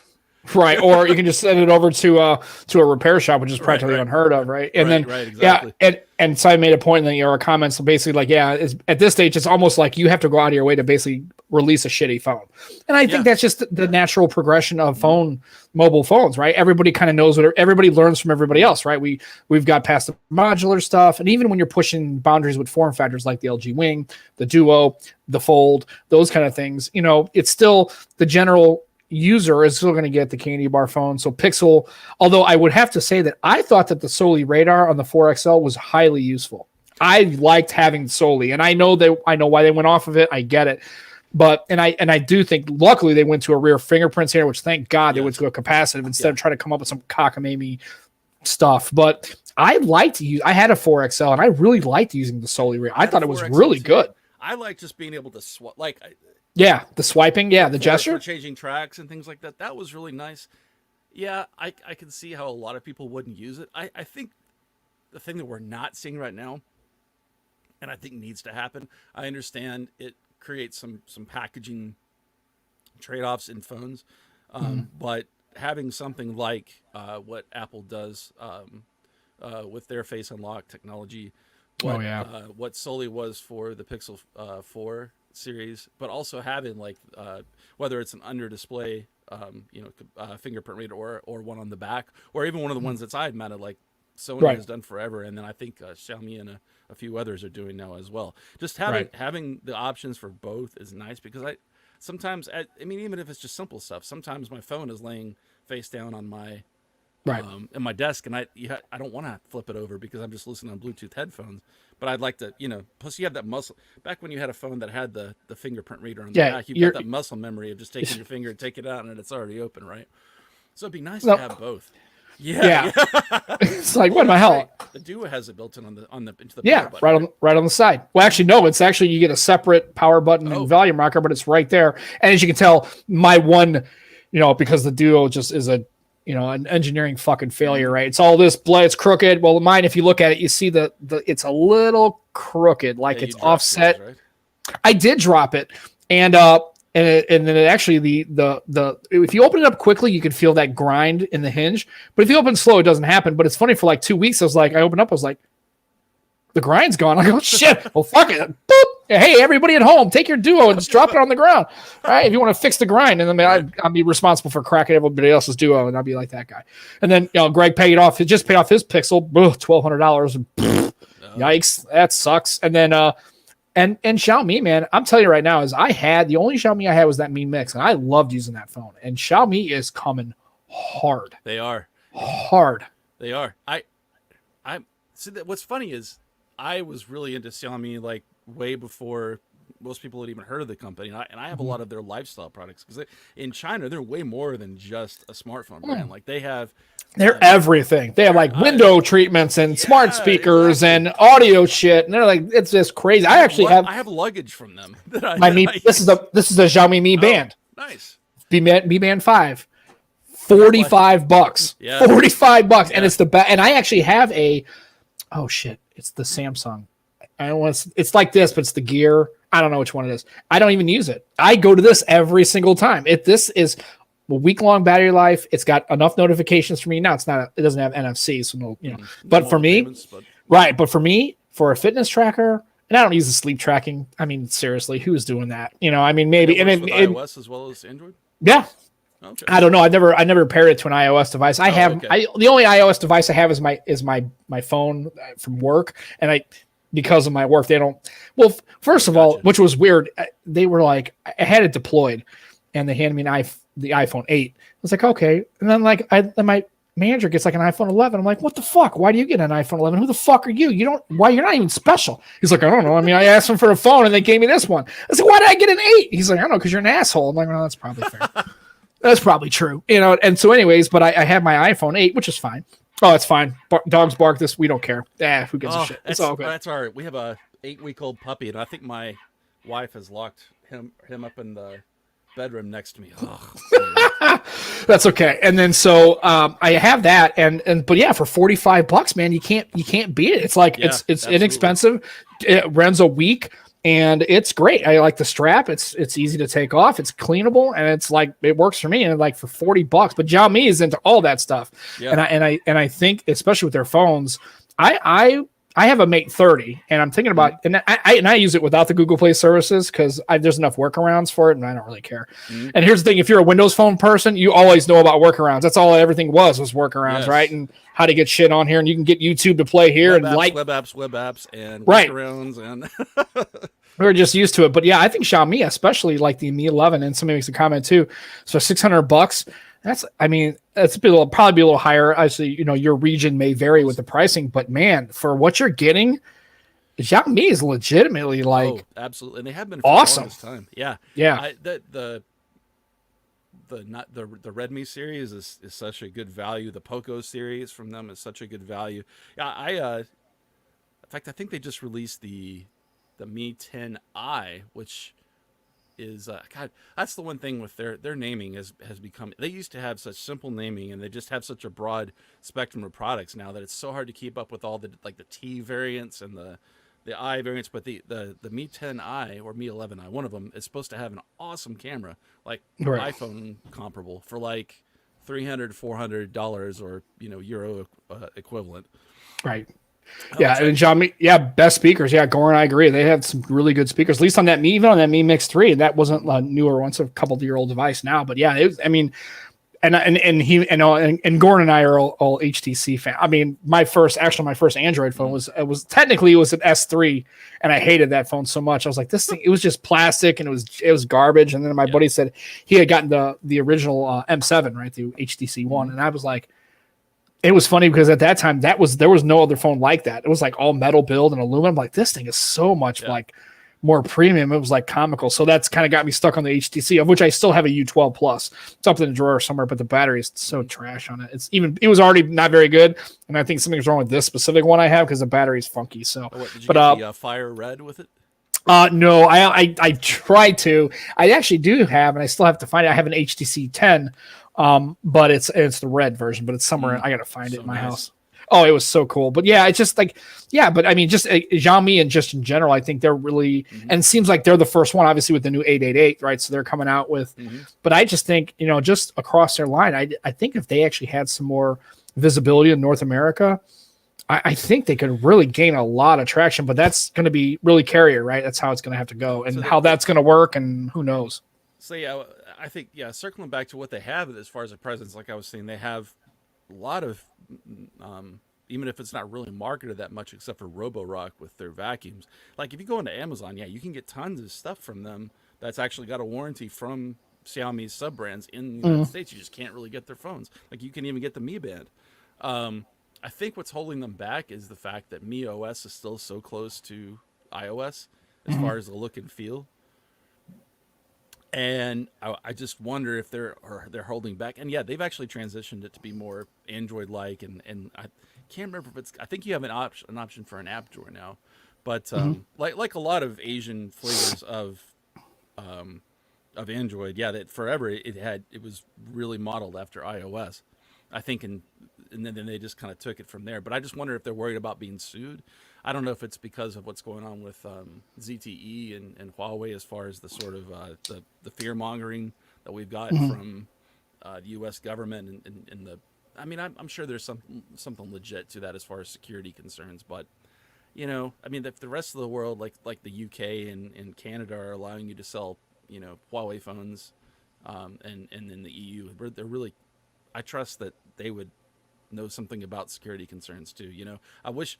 Right, or you can just send it over to a repair shop, which is practically unheard of, right? And then exactly. and so I made a point in your comments, so basically like, at this stage, it's almost like you have to go out of your way to basically release a shitty phone, and I think that's just the natural progression of mobile phones, right? Everybody kind of knows everybody learns from everybody else, right? We've got past the modular stuff, and even when you're pushing boundaries with form factors like the LG Wing, the Duo, the Fold, those kind of things, it's still the general user is still going to get the candy bar phone. So Pixel, although I would have to say that I thought that the Soli radar on the 4XL was highly useful. I liked having Soli, and I know why they went off of it. I get it. But I do think luckily they went to a rear fingerprint scanner, which thank God they went to a capacitive instead of trying to come up with some cockamamie stuff. But I had a 4XL and I really liked using the Soli radar. I thought it was really good. I like just being able to the swiping, the gesture. For changing tracks and things like that. That was really nice. Yeah, I can see how a lot of people wouldn't use it. I think the thing that we're not seeing right now, and I think needs to happen, I understand it creates some packaging trade-offs in phones, but having something like what Apple does with their Face Unlock technology, what Soli was for the Pixel 4 series, but also having like whether it's an under display fingerprint reader or one on the back, or even one of the ones that's side mounted like Sony has done forever, and then I think Xiaomi and a few others are doing now as well. Just having the options for both is nice, because sometimes, I mean, even if it's just simple stuff, sometimes my phone is laying face down on my Right. in my desk, and I don't want to flip it over because I'm just listening on Bluetooth headphones. But I'd like to, plus you have that muscle. Back when you had a phone that had the fingerprint reader on the back, you've got that muscle memory of just taking your finger and take it out, and it's already open, right? So it'd be nice to have both. Yeah. It's like, what the hell? Right. The Duo has it built in into the power button, right on the side. Well, actually, no. It's actually you get a separate power button and volume rocker, but it's right there. And as you can tell, my one, because the Duo just is an engineering fucking failure, right? It's all this blade, it's crooked. Well, mine, if you look at it, you see the it's a little crooked, like it's offset. Yours, right? I did drop it, and then it actually the if you open it up quickly, you can feel that grind in the hinge. But if you open slow, it doesn't happen. But it's funny, for like 2 weeks, I opened up, I was like, the grind's gone. I go, shit. Well, fuck it. Boop. Hey, everybody at home, take your Duo and just drop it on the ground. All right, if you want to fix the grind, and then I'll be responsible for cracking everybody else's Duo, and I'll be like that guy. And then Greg paid off. He just paid off his Pixel, $1,200. Yikes, that sucks. And then and Xiaomi, man, I'm telling you right now, the only Xiaomi I had was that Mi Mix, and I loved using that phone. And Xiaomi is coming hard. They are hard. They are. I see that. What's funny is I was really into Xiaomi like way before most people had even heard of the company, and I have a lot of their lifestyle products because in China they're way more than just a smartphone brand. Like they're everything. They have like window treatments and smart speakers and audio shit, and they're like, it's just crazy. I have luggage from them. This is the Xiaomi Mi Band. Nice. Mi Band 5. $45. Yeah. $45. Yeah. And it's the best. And I actually have it's the Samsung. It's like this, but it's the Gear. I don't know which one it is. I don't even use it. I go to this every single time. This is a week-long battery life. It's got enough notifications for me. Now it doesn't have NFC, so no, But for me, But for me, for a fitness tracker, and I don't use the sleep tracking. I mean, seriously, who's doing that? Maybe. And iOS as well as Android. Yeah. Okay. I don't know. I never paired it to an iOS device. I have the only iOS device I have is my phone from work, and because of my work, they don't. Well, first of all, which was weird, they were like, I had it deployed, and they handed me the iPhone 8. I was like, okay, and then then my manager gets like an iPhone 11. I'm like, what the fuck? Why do you get an iPhone 11? Who the fuck are you? Why you're not even special? He's like, I don't know. I mean, I asked him for a phone, and they gave me this one. I was like, why did I get an 8? He's like, I don't know, because you're an asshole. I'm like, well, that's probably fair. That's probably true, And so, anyways, but I have my iPhone 8, which is fine. Oh, it's fine. Dogs bark. We don't care. Who gives a shit? It's all good. That's all right. We have a 8-week-old puppy, and I think my wife has locked him up in the bedroom next to me. That's okay. And then so I have that, but yeah, for $45, man, you can't beat it. It's like it's absolutely inexpensive. It runs a week. And it's great. I like the strap. It's easy to take off. It's cleanable, and it's like it works for me. And like for $40, but Xiaomi is into all that stuff. Yeah. And I think especially with their phones, I have a Mate 30, and I'm thinking about and I use it without the Google Play services because there's enough workarounds for it, and I don't really care. Mm-hmm. And here's the thing: if you're a Windows Phone person, you always know about workarounds. That's all everything was workarounds, right? And how to get shit on here, and you can get YouTube to play here web apps, and workarounds, and we're just used to it. But yeah, I think Xiaomi, especially like the Mi 11, and somebody makes a comment too. So $600. That's probably be a little higher. Actually, your region may vary with the pricing, but man, for what you're getting, Xiaomi is legitimately absolutely, and they have been for awesome. The time. Yeah. The Redmi series is such a good value. The Poco series from them is such a good value. Yeah, in fact, I think they just released the Mi 10i, which is that's the one thing with their naming has become. They used to have such simple naming, and they just have such a broad spectrum of products now that it's so hard to keep up with all the the T variants and the I variants. But the Mi 10i or Mi 11i, one of them is supposed to have an awesome camera, like iPhone comparable, for like $300-$400 or euro equivalent. Right. Yeah, and Xiaomi, best speakers. Yeah, Gore and I agree. They have some really good speakers, at least on that Mi Mix 3. And that wasn't a newer one, it's a couple-year-old device now. But yeah, and Gordon and I are all HTC fan. I mean, my first Android phone was technically an S3, and I hated that phone so much. I was like, this thing, it was just plastic and it was garbage. And then my buddy said he had gotten the original M7, right, the HTC One, and I was like, it was funny because at that time there was no other phone like that. It was like all metal build and aluminum. Like, this thing is so much like more premium. It was like comical. So that's kind of got me stuck on the HTC, of which I still have a U12 Plus. It's up in the drawer somewhere, but the battery is so trash on it. It was already not very good, and I think something's wrong with this specific one I have because the battery is funky. So, what, did you get the Fire Red with it? No, I tried to. I actually do have, and I still have to find it. I have an HTC 10, but it's the red version, but it's somewhere. I gotta find it in my house. Oh, it was so cool. But yeah, it's just like, but I mean, just Xiaomi and just in general, I think they're really, and it seems like they're the first one, obviously, with the new 888, right? So they're coming out with, but I just think, just across their line, I think if they actually had some more visibility in North America, I think they could really gain a lot of traction, but that's going to be really carrier, right? That's how it's going to have to go, and how that's going to work, and who knows. So yeah, I think, circling back to what they have as far as a presence, like I was saying, they have a lot of, even if it's not really marketed that much, except for Roborock with their vacuums. Like, if you go into Amazon, you can get tons of stuff from them that's actually got a warranty from Xiaomi's sub brands in the United States. You just can't really get their phones. Like, you can even get the Mi Band. I think what's holding them back is the fact that Mi OS is still so close to iOS as far as the look and feel. And I just wonder if they're holding back. And they've actually transitioned it to be more Android-like. And I can't remember if I think you have an option for an app drawer now. But like a lot of Asian flavors of Android, that forever it was really modeled after iOS. I think, and then they just kind of took it from there. But I just wonder if they're worried about being sued. I don't know if it's because of what's going on with ZTE and Huawei as far as the sort of the fear mongering that we've got from the U.S. government and the. I mean, I'm sure there's something legit to that as far as security concerns, but I mean, if the rest of the world, like the UK and Canada, are allowing you to sell Huawei phones, and in the EU, they're really, I trust that they would know something about security concerns too. I wish.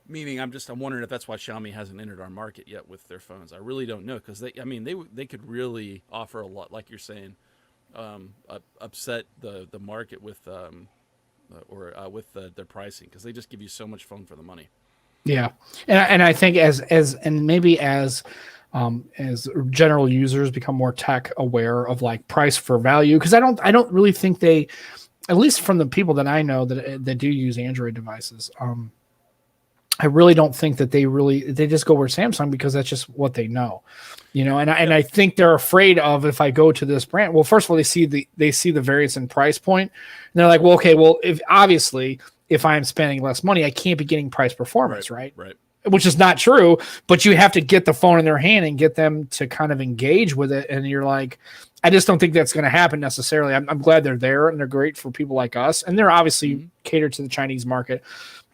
Meaning, I'm wondering if that's why Xiaomi hasn't entered our market yet with their phones. I really don't know, because they could really offer a lot, like you're saying, upset the market with their pricing, because they just give you so much phone for the money. Yeah, and I think as general users become more tech aware of like price for value, because I don't really think they, at least from the people that I know that do use Android devices, I really don't think that they just go with Samsung because that's just what they know, and I think they're afraid of, if I go to this brand, well, first of all, they see the variance in price point, and they're like, well, okay, well, if I'm spending less money, I can't be getting price performance, right? Which is not true, but you have to get the phone in their hand and get them to kind of engage with it. And you're like, I just don't think that's going to happen necessarily. I'm glad they're there, and they're great for people like us, and they're obviously catered to the Chinese market,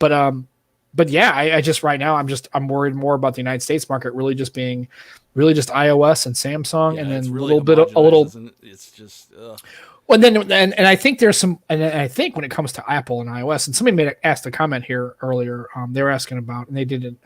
but yeah, I just right now I'm worried more about the United States market really just being just iOS and Samsung, and then really it's just. Well, and I think there's some, and I think when it comes to Apple and iOS, and somebody asked a comment here earlier. They were asking about, and they did it.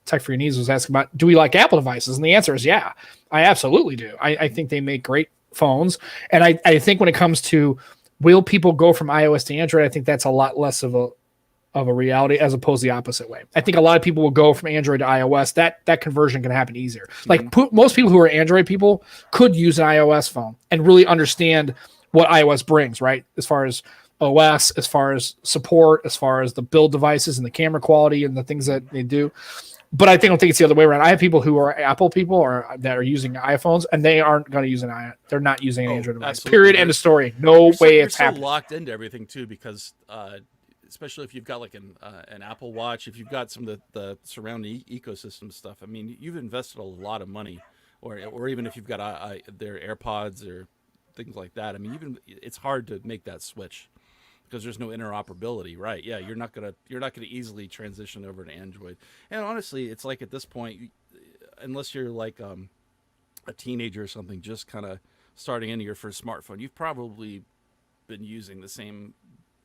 Tech for Your Needs was asking about, do we like Apple devices? And the answer is yeah, I absolutely do. I think they make great phones, and I think when it comes to will people go from iOS to Android, I think that's a lot less of a reality as opposed to the opposite way. I think a lot of people will go from Android to iOS. That conversion can happen easier. Like most people who are Android people could use an iOS phone and really understand what iOS brings, right? As far as OS, as far as support, as far as the build devices and the camera quality and the things that they do. But I don't think it's the other way around. I have people who are Apple people or that are using iPhones, and they aren't going to use they're not using an Android device. Absolutely. Period. End of story. No way it's happening. You're so locked into everything too, because especially if you've got like an Apple Watch, if you've got some of the surrounding ecosystem stuff. I mean, you've invested a lot of money, or even if you've got their AirPods or things like that. I mean, it's hard to make that switch because there's no interoperability, right? Yeah, you're not gonna easily transition over to Android. And honestly, it's like at this point, unless you're like a teenager or something, just kind of starting into your first smartphone, you've probably been using the same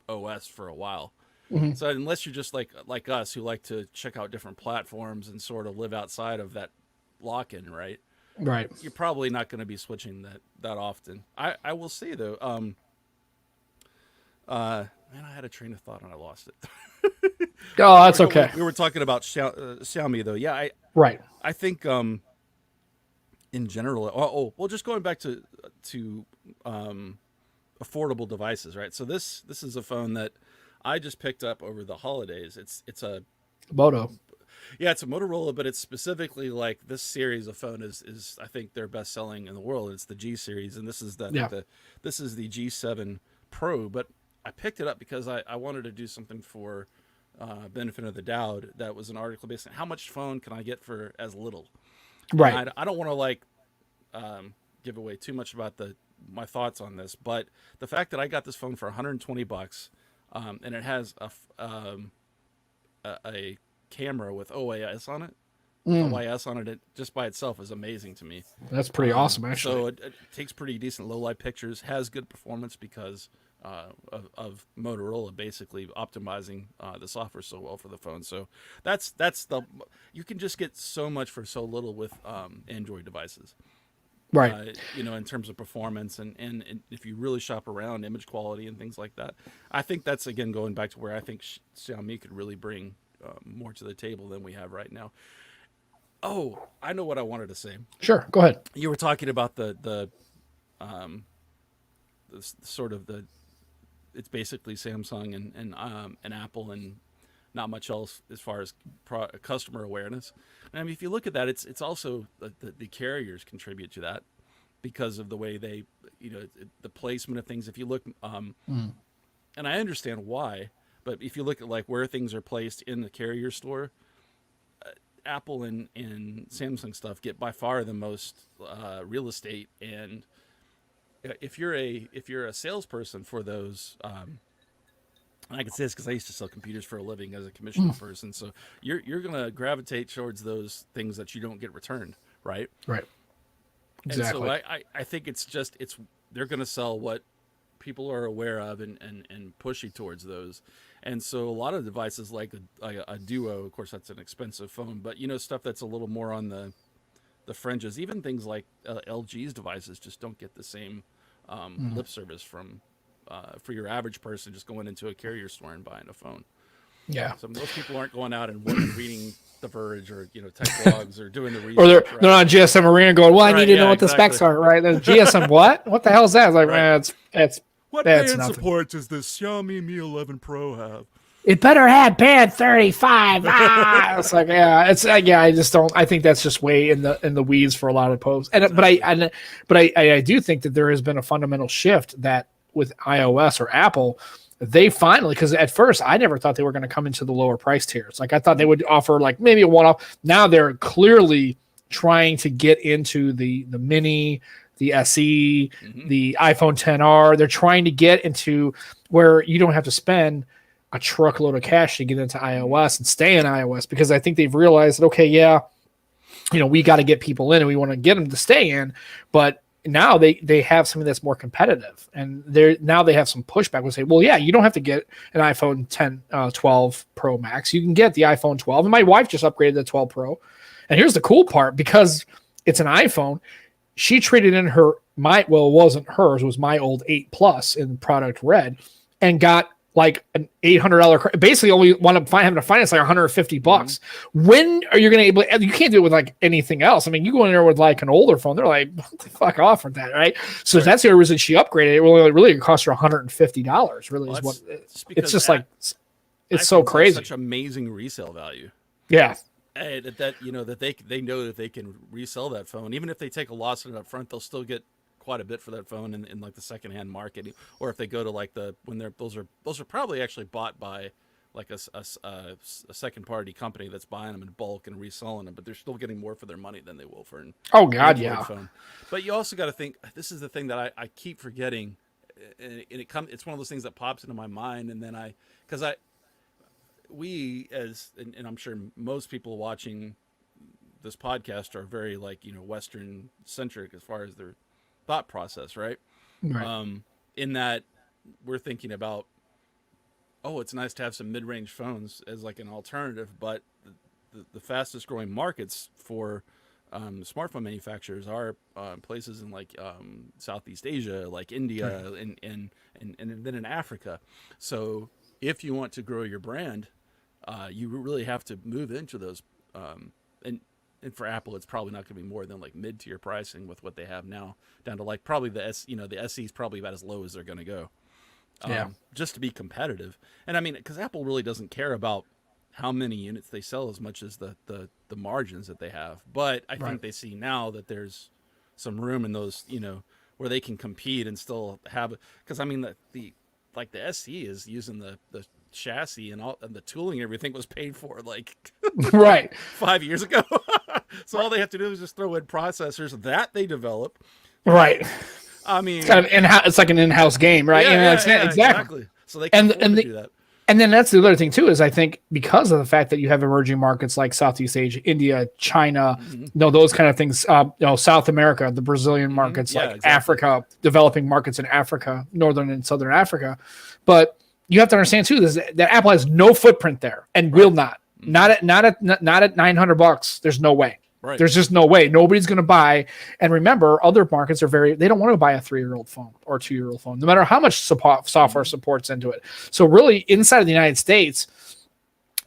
OS for a while. Mhm. So unless you're just like us who like to check out different platforms and sort of live outside of that lock-in, right? Right. You're probably not going to be switching that often. I will say though, man, I had a train of thought and I lost it. Oh, that's okay. We were talking about Xiaomi though. Yeah, Right. I think in general. Well, just going back to affordable devices, right? So this is a phone that I just picked up over the holidays. It's a Moto. Yeah, it's a Motorola, but it's specifically like this series of phone is I think their best selling in the world. It's the G series, and this is this is the G7 Pro. But I picked it up because I wanted to do something for benefit of the doubt. That was an article based on how much phone can I get for as little. Right. I don't want to give away too much about my thoughts on this, but the fact that I got this phone for $120, and it has a camera with OIS on it. OIS on it just by itself is amazing to me. That's pretty awesome, actually. So it takes pretty decent low light pictures, has good performance because of Motorola basically optimizing the software so well for the phone. So that's you can just get so much for so little with Android devices. Right. In terms of performance and if you really shop around image quality and things like that, I think that's again going back to where I think Xiaomi could really bring more to the table than we have right now. Oh, I know what I wanted to say. Sure. Go ahead. You were talking about the sort of it's basically Samsung and Apple and not much else as far as customer awareness. And I mean, if you look at that, it's also the carriers contribute to that because of the way they, the placement of things. If you look, and I understand why, but if you look at like where things are placed in the carrier store, Apple and Samsung stuff get by far the most real estate. And if you're a salesperson for those, and I can say this because I used to sell computers for a living as a commissioning person, so you're gonna gravitate towards those things that you don't get returned, right? Right. Exactly. And so I think it's they're gonna sell what people are aware of and push you towards those. And so a lot of devices like a Duo, of course, that's an expensive phone, but stuff that's a little more on the fringes. Even things like LG's devices just don't get the same lip service from for your average person just going into a carrier store and buying a phone. Yeah. So most people aren't going out and reading The Verge or tech blogs or doing the research. Or they're on GSM Arena going, well, I need to know what the specs are, right? Then GSM what? What the hell is that? It's like, man, it's what that's band nothing. support does this Xiaomi Mi 11 Pro have? It better have band 35. It's like, I just don't. I think that's just way in the weeds for a lot of posts. And but I do think that there has been a fundamental shift that with iOS or Apple, they finally, because at first I never thought they were going to come into the lower price tiers. Like I thought they would offer like maybe a one-off. Now they're clearly trying to get into the Mini, the SE, the iPhone XR. They're trying to get into where you don't have to spend a truckload of cash to get into iOS and stay in iOS, because I think they've realized that, okay, yeah, we got to get people in and we want to get them to stay in, but now they have something that's more competitive, and now they have some pushback. We'll say, well, yeah, you don't have to get an iPhone 12 Pro Max. You can get the iPhone 12, and my wife just upgraded the 12 Pro. And here's the cool part, because it's an iPhone, she traded in it wasn't hers, it was my old 8 Plus in product red, and got like an $800, basically only having to finance like $150. When are you going to able? You can't do it with like anything else. I mean, you go in there with like an older phone, they're like, what the fuck off with that, right? So that's the only reason she upgraded. It really cost her $150. Really, is what it's just like. It's so crazy. Such amazing resale value. Yeah. That they know that they can resell that phone, even if they take a loss on it up front, they'll still get quite a bit for that phone in like the secondhand market, or if they go to like those are probably actually bought by like a second party company that's buying them in bulk and reselling them, but they're still getting more for their money than they will for an phone. But you also got to think, this is the thing that I keep forgetting, and it's one of those things that pops into my mind, and then and I'm sure most people watching this podcast are very like Western centric as far as their thought process, right? Right. In that we're thinking about, oh, it's nice to have some mid-range phones as like an alternative, but the fastest growing markets for smartphone manufacturers are places in like Southeast Asia, like India, and then in Africa. So if you want to grow your brand, you really have to move into those. And and for Apple, it's probably not going to be more than like mid-tier pricing with what they have now, down to like probably the SE is probably about as low as they're going to go, just to be competitive. And I mean, because Apple really doesn't care about how many units they sell as much as the margins that they have. But I think they see now that there's some room in those, where they can compete and still have, because I mean the SE is using the chassis and all, and the tooling and everything was paid for like Right. 5 years ago. So all they have to do is just throw in processors that they develop. Right. I mean, It's kind of it's like an in-house game, right? exactly. So they can afford to do that. And then that's the other thing too, is I think because of the fact that you have emerging markets like Southeast Asia, India, China, those kind of things, South America, the Brazilian markets, Africa, developing markets in Africa, Northern and Southern Africa. But you have to understand too, that Apple has no footprint there and will not. Not at $900. There's no way. Right. There's just no way. Nobody's going to buy. And remember, other markets they don't want to buy a 3-year-old phone or 2-year-old phone, no matter how much software supports into it. So really, inside of the United States,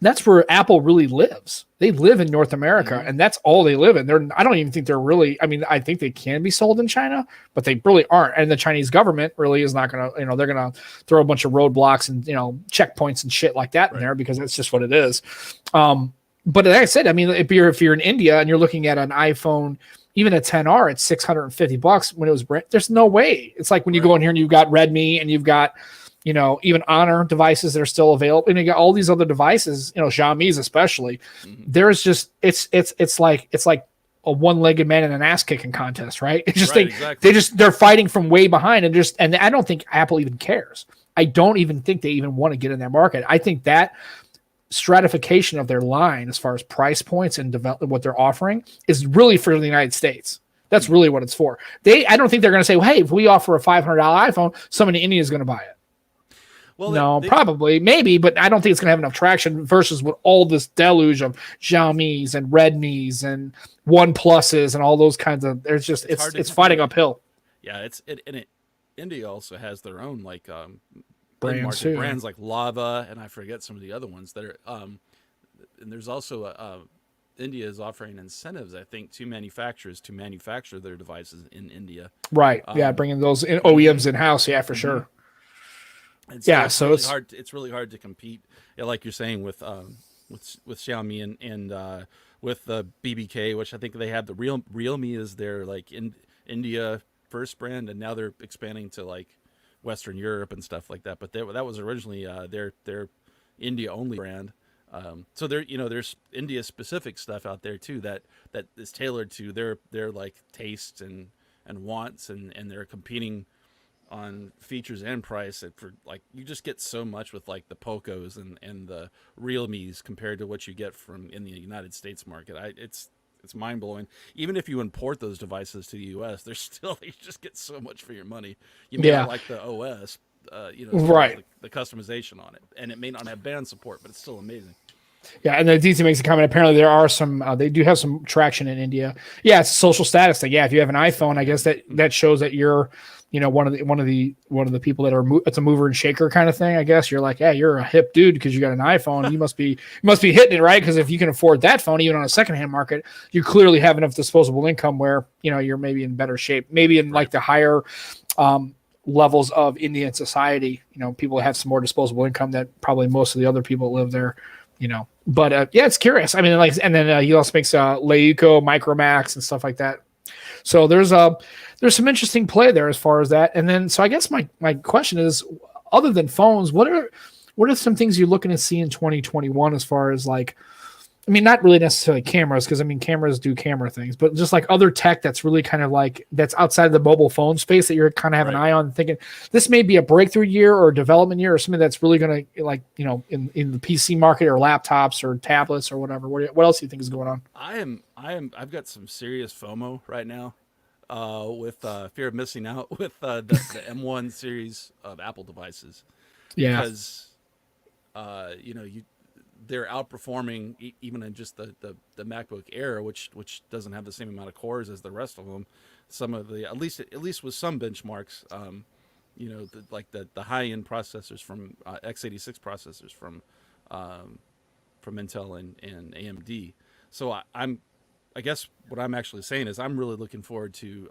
that's where Apple really lives. They live in North America, and that's all they live in. I don't even think they're really, I mean, I think they can be sold in China, but they really aren't. And the Chinese government really is not going to, they're going to throw a bunch of roadblocks and, checkpoints and shit like that in there, because that's just what it is. But like I said, I mean, if you're in India and you're looking at an iPhone, even a 10R at $650 when it was brand, there's no way. It's like when you go in here and you've got Redmi and you've got, even Honor devices that are still available, and you got all these other devices, Xiaomi's especially. There's just it's like a one-legged man in an ass-kicking contest, right? It's just they're fighting from way behind, and I don't think Apple even cares. I don't even think they even want to get in that market. I think that stratification of their line as far as price points and what they're offering is really for the United States. That's really what it's for. I don't think they're going to say, well, hey, if we offer a $500 iPhone, someone in India is going to buy it. Well, probably, maybe, but I don't think it's going to have enough traction versus with all this deluge of Xiaomi's and Redmi's and OnePluses and all those kinds of. There's just it's fighting uphill. Yeah, India also has their own like brands like Lava, and I forget some of the other ones that are. And there's also India is offering incentives, I think, to manufacturers to manufacture their devices in India. Right. Bringing those OEMs in house. Yeah, for sure. So it's really hard to compete, like you're saying, with Xiaomi and with the BBK, which I think they have. The Realme is their like India first brand, and now they're expanding to like Western Europe and stuff like that. But that was originally their India only brand. So there's India specific stuff out there too that is tailored to their like tastes and wants, and they're competing on features and price. For like, you just get so much with like the Pocos and the Realmes compared to what you get from in the United States market. It's mind blowing. Even if you import those devices to the U.S., you just get so much for your money. You may not like the OS, right? The customization on it, and it may not have band support, but it's still amazing. Yeah, and the DC makes a comment. Apparently, there are some. They do have some traction in India. Yeah, it's a social status thing. Yeah, if you have an iPhone, I guess that shows that you're, one of the people that are. It's a mover and shaker kind of thing. I guess you're like, yeah, you're a hip dude because you got an iPhone. You must be hitting it right, because if you can afford that phone, even on a secondhand market, you clearly have enough disposable income where you're maybe in better shape. Maybe in like the higher levels of Indian society, people have some more disposable income that probably most of the other people that live there. But it's curious. I mean, like, and then he also makes Leico, Micromax, and stuff like that. So there's some interesting play there as far as that. And then, so I guess my question is, other than phones, what are some things you're looking to see in 2021 as far as like, I mean, not really necessarily cameras, because I mean, cameras do camera things, but just like other tech that's really kind of like that's outside of the mobile phone space that you're kind of have an eye on, thinking this may be a breakthrough year or a development year or something that's really going to, like, in the PC market or laptops or tablets or whatever. What else do you think is going on? I've got some serious FOMO right now. with fear of missing out with the M1 series of Apple devices Yeah. because they're outperforming even in just the MacBook Air, which doesn't have the same amount of cores as the rest of them. Some of the at least with some benchmarks, the high end processors from x86 processors from Intel and AMD. So I guess what I'm actually saying is I'm really looking forward to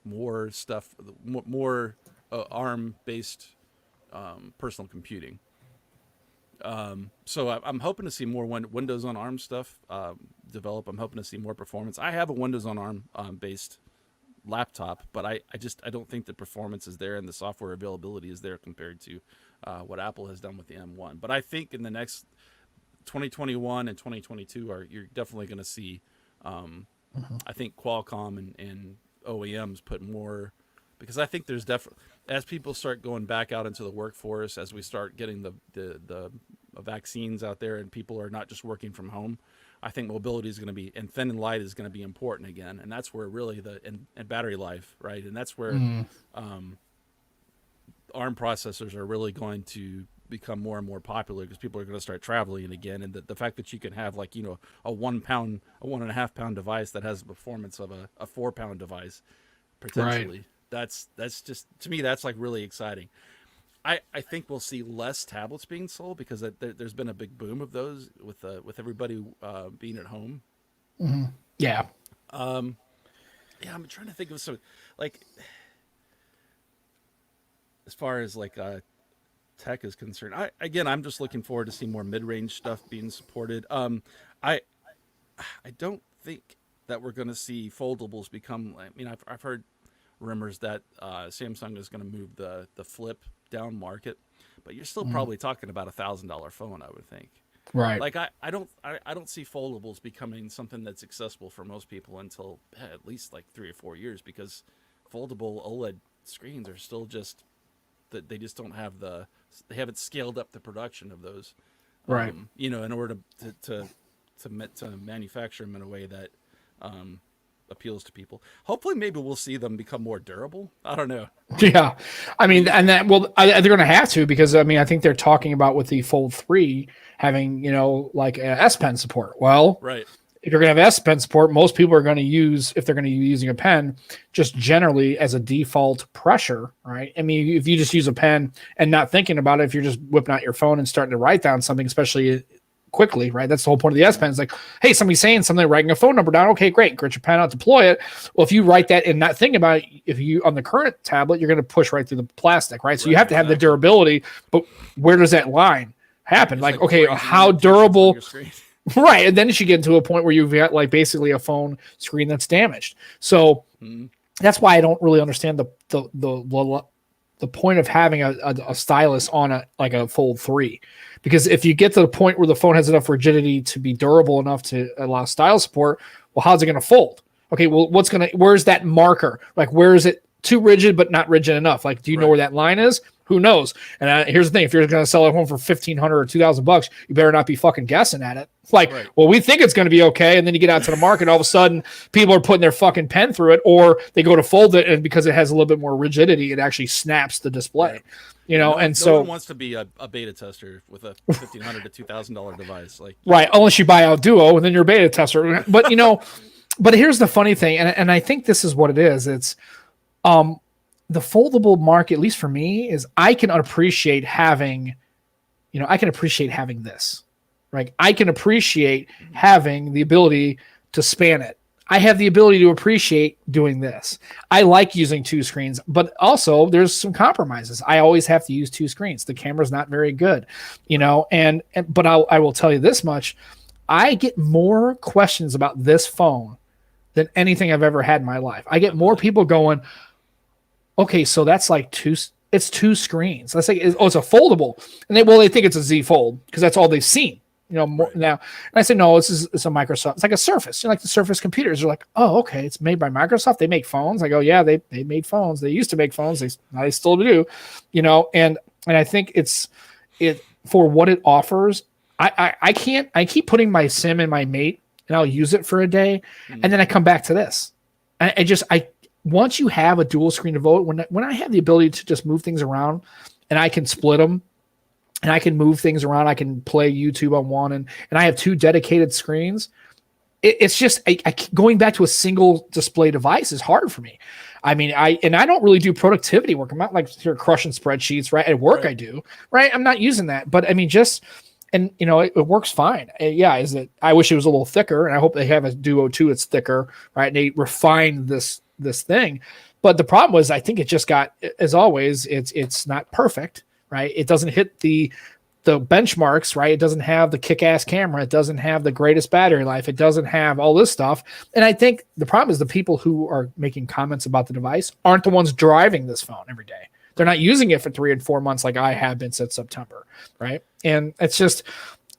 more stuff, more ARM based personal computing. So I'm hoping to see more Windows on ARM stuff develop. I'm hoping to see more performance. I have a Windows on ARM based laptop, but I don't think the performance is there and the software availability is there compared to what Apple has done with the M1. But I think in the next 2021 and 2022 you're definitely going to see I think Qualcomm and OEMs put more, because I think there's definitely, as people start going back out into the workforce, as we start getting the vaccines out there and people are not just working from home, I think mobility is going to be, and thin and light is going to be important again. And that's where really and battery life, right? And that's where ARM processors are really going to become more and more popular because people are going to start traveling again. And the fact that you can have a 1.5 pound device that has the performance of a 4 pound device potentially, right. That's just, to me, that's like really exciting. I think we'll see less tablets being sold because there's been a big boom of those with everybody being at home. Mm-hmm. Yeah. I'm trying to think of some, like, as far as like tech is concerned. I'm just looking forward to seeing more mid-range stuff being supported. I don't think that we're going to see foldables become. I mean, I've heard rumors that Samsung is going to move the flip down market, but you're still probably talking about $1,000 phone, I would think. Right. Like I don't see foldables becoming something that's accessible for most people until at least like 3 or 4 years, because foldable OLED screens are still just that they just don't have they haven't scaled up the production of those, right? In order to manufacture them in a way that appeals to people. Hopefully, maybe we'll see them become more durable. I don't know. Yeah, I mean, and that they're going to have to, because I mean, I think they're talking about with the Fold 3 having like S Pen support. Well, right. If you're going to have S Pen support, most people are going to use, if they're going to be using a pen, just generally as a default pressure, right? I mean, if you just use a pen and not thinking about it, if you're just whipping out your phone and starting to write down something, especially quickly, right? That's the whole point of the S Pen. It's like, hey, somebody's saying something, writing a phone number down. Okay, great. Get your pen out, deploy it. Well, if you write that and not thinking about it, if you on the current tablet, you're going to push right through the plastic, right? So you have to have the durability, but where does that line happen? Like, okay, how durable? Right. And then you should get into a point where you've got like basically a phone screen that's damaged. So that's why I don't really understand the point of having a stylus on a Fold 3. Because if you get to the point where the phone has enough rigidity to be durable enough to allow style support, well, how's it going to fold? Okay, well, where's that marker? Like, where is it too rigid but not rigid enough? Like, do you know where that line is? Who knows? And here's the thing: if you're going to sell it home for $1,500 or $2,000, you better not be fucking guessing at it. Like, well, we think it's going to be okay, and then you get out to the market, all of a sudden, people are putting their fucking pen through it, or they go to fold it, and because it has a little bit more rigidity, it actually snaps the display. No one wants to be a beta tester with a $1,500 to $2,000 device, like unless you buy out Duo, and then you're a beta tester. But but here's the funny thing, and I think this is what it is. It's the foldable market, at least for me, is I can appreciate having this. Right? I can appreciate having the ability to span it. I have the ability to appreciate doing this. I like using 2 screens, but also there's some compromises. I always have to use 2 screens. The camera's not very good, but I will tell you this much. I get more questions about this phone than anything I've ever had in my life. I get more people going, okay, so that's like it's 2 screens. Let's say, it's a foldable. And they think it's a Z Fold because that's all they've seen. More now. And I say, no, it's a Microsoft. It's like a Surface. Like the Surface computers. They're like, oh, okay, it's made by Microsoft. They make phones. I go, yeah, they made phones. They used to make phones. They still do. And I think it's for what it offers. I keep putting my SIM in my Mate, and I'll use it for a day, and then I come back to this. I once you have a dual screen to vote, when I have the ability to just move things around and I can split them and I can move things around, I can play YouTube on one and I have 2 dedicated screens. It's just going back to a single display device is hard for me. I mean, I don't really do productivity work. I'm not like here crushing spreadsheets, right? At work, right. I do, right? I'm not using that, but I mean, and you know, it works fine. Yeah, I wish it was a little thicker, and I hope they have a Duo 2 that's thicker, right? And they refine this thing. But the problem was, I think it just got, as always, it's not perfect, right? It doesn't hit the benchmarks, right? It doesn't have the kick-ass camera. It doesn't have the greatest battery life. It doesn't have all this stuff. And I think the problem is the people who are making comments about the device aren't the ones driving this phone every day. They're not using it for 3 and 4 months like I have been since September, right? And it's just,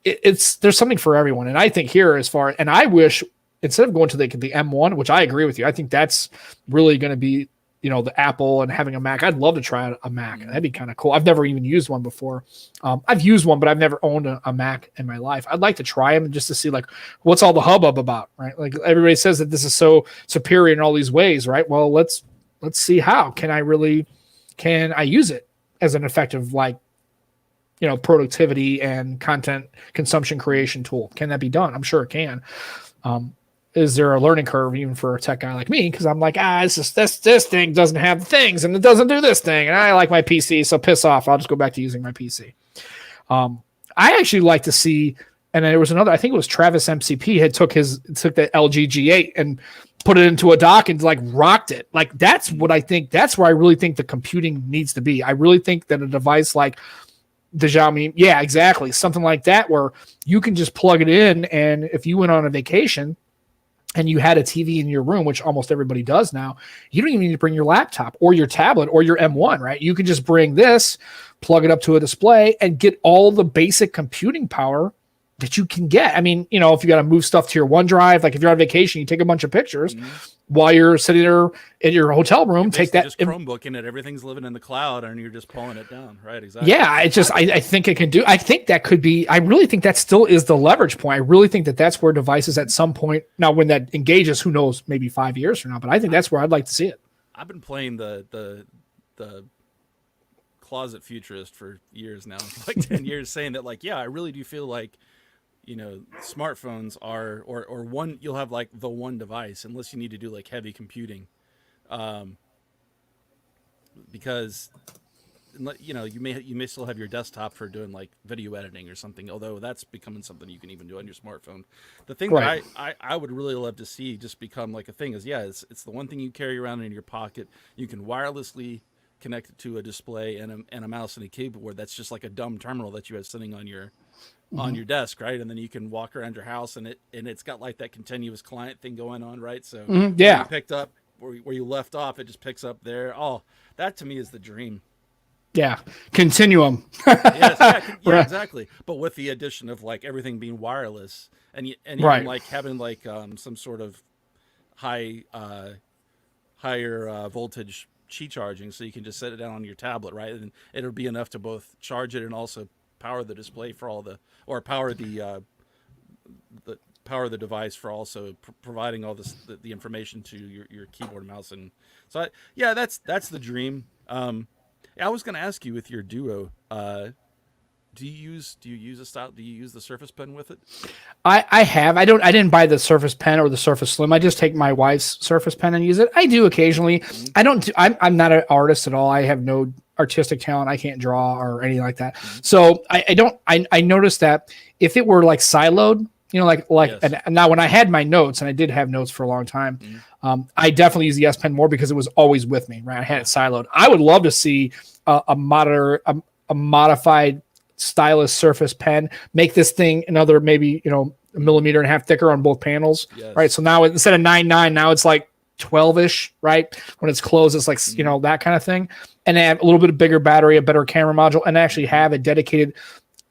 there's something for everyone. And I think here and I wish instead of going to the M1, which I agree with you, I think that's really going to be, you know, the Apple and having a Mac. I'd love to try a Mac. That'd be kind of cool. I've never even used one before. I've used one, but I've never owned a Mac in my life. I'd like to try them just to see like, what's all the hubbub about, right? Like everybody says that this is so superior in all these ways, right? Well, let's see how can I use it as an effective, like, you know, productivity and content consumption creation tool. Can that be done? I'm sure it can. Is there a learning curve even for a tech guy like me? Because I'm like, this thing doesn't have the things and it doesn't do this thing. And I like my PC, so piss off. I'll just go back to using my PC. I actually like to see, and there was another, I think it was Travis MCP took that LG G8 and put it into a dock and like rocked it. Like that's where I really think the computing needs to be. I really think that a device like the Xiaomi, yeah, exactly. Something like that where you can just plug it in, and if you went on a vacation and you had a TV in your room, which almost everybody does now, you don't even need to bring your laptop or your tablet or your M1, right? You can just bring this, plug it up to a display, and get all the basic computing power that you can get. I mean, you know, if you got to move stuff to your OneDrive, like if you're on vacation, you take a bunch of pictures while you're sitting there in your hotel room, take that. Just Chromebooking it, everything's living in the cloud, and you're just pulling it down, right? Exactly. Yeah, I think it can do. I think that could be. I really think that still is the leverage point. I really think that that's where devices at some point. Now, when that engages, who knows? Maybe 5 years from now. But I think that's where I'd like to see it. I've been playing the closet futurist for years now, like 10 years, saying that, like, yeah, I really do feel like, you know, smartphones are, or one, you'll have like the one device unless you need to do like heavy computing. Because, you know, you may still have your desktop for doing like video editing or something, although that's becoming something you can even do on your smartphone. The thing that I would really love to see just become like a thing is, yeah, it's the one thing you carry around in your pocket. You can wirelessly connect it to a display and a mouse and a keyboard. That's just like a dumb terminal that you have sitting on your desk, right? And then you can walk around your house, and it's got like that continuous client thing going on, right? So yeah, you picked up where you left off, it just picks up there. Oh, that to me is the dream. Yeah, continuum. Yeah, exactly. But with the addition of like everything being wireless, and even like having like some sort of higher voltage Qi charging, so you can just set it down on your tablet, right? And it'll be enough to both charge it and also power the display for all power the device for also providing all the information to your keyboard and mouse. And so that's the dream. I was going to ask you with your Duo, do you use the Surface Pen with it? I have. I didn't buy the Surface Pen or the Surface Slim. I just take my wife's Surface Pen and use it. I do occasionally. I'm not an artist at all. I have no artistic talent. I can't draw or anything like that. So I noticed that if it were like siloed, you know, yes. And now when I had my notes, and I did have notes for a long time, I definitely use the S Pen more because it was always with me, right? I had it siloed. I would love to see a modified stylus Surface Pen, make this thing another maybe, you know, 1.5 millimeters thicker on both panels, right? So now instead of 9.9, now it's like 12-ish, right? When it's closed, it's like, you know, that kind of thing. And have a little bit of bigger battery, a better camera module, and actually have a dedicated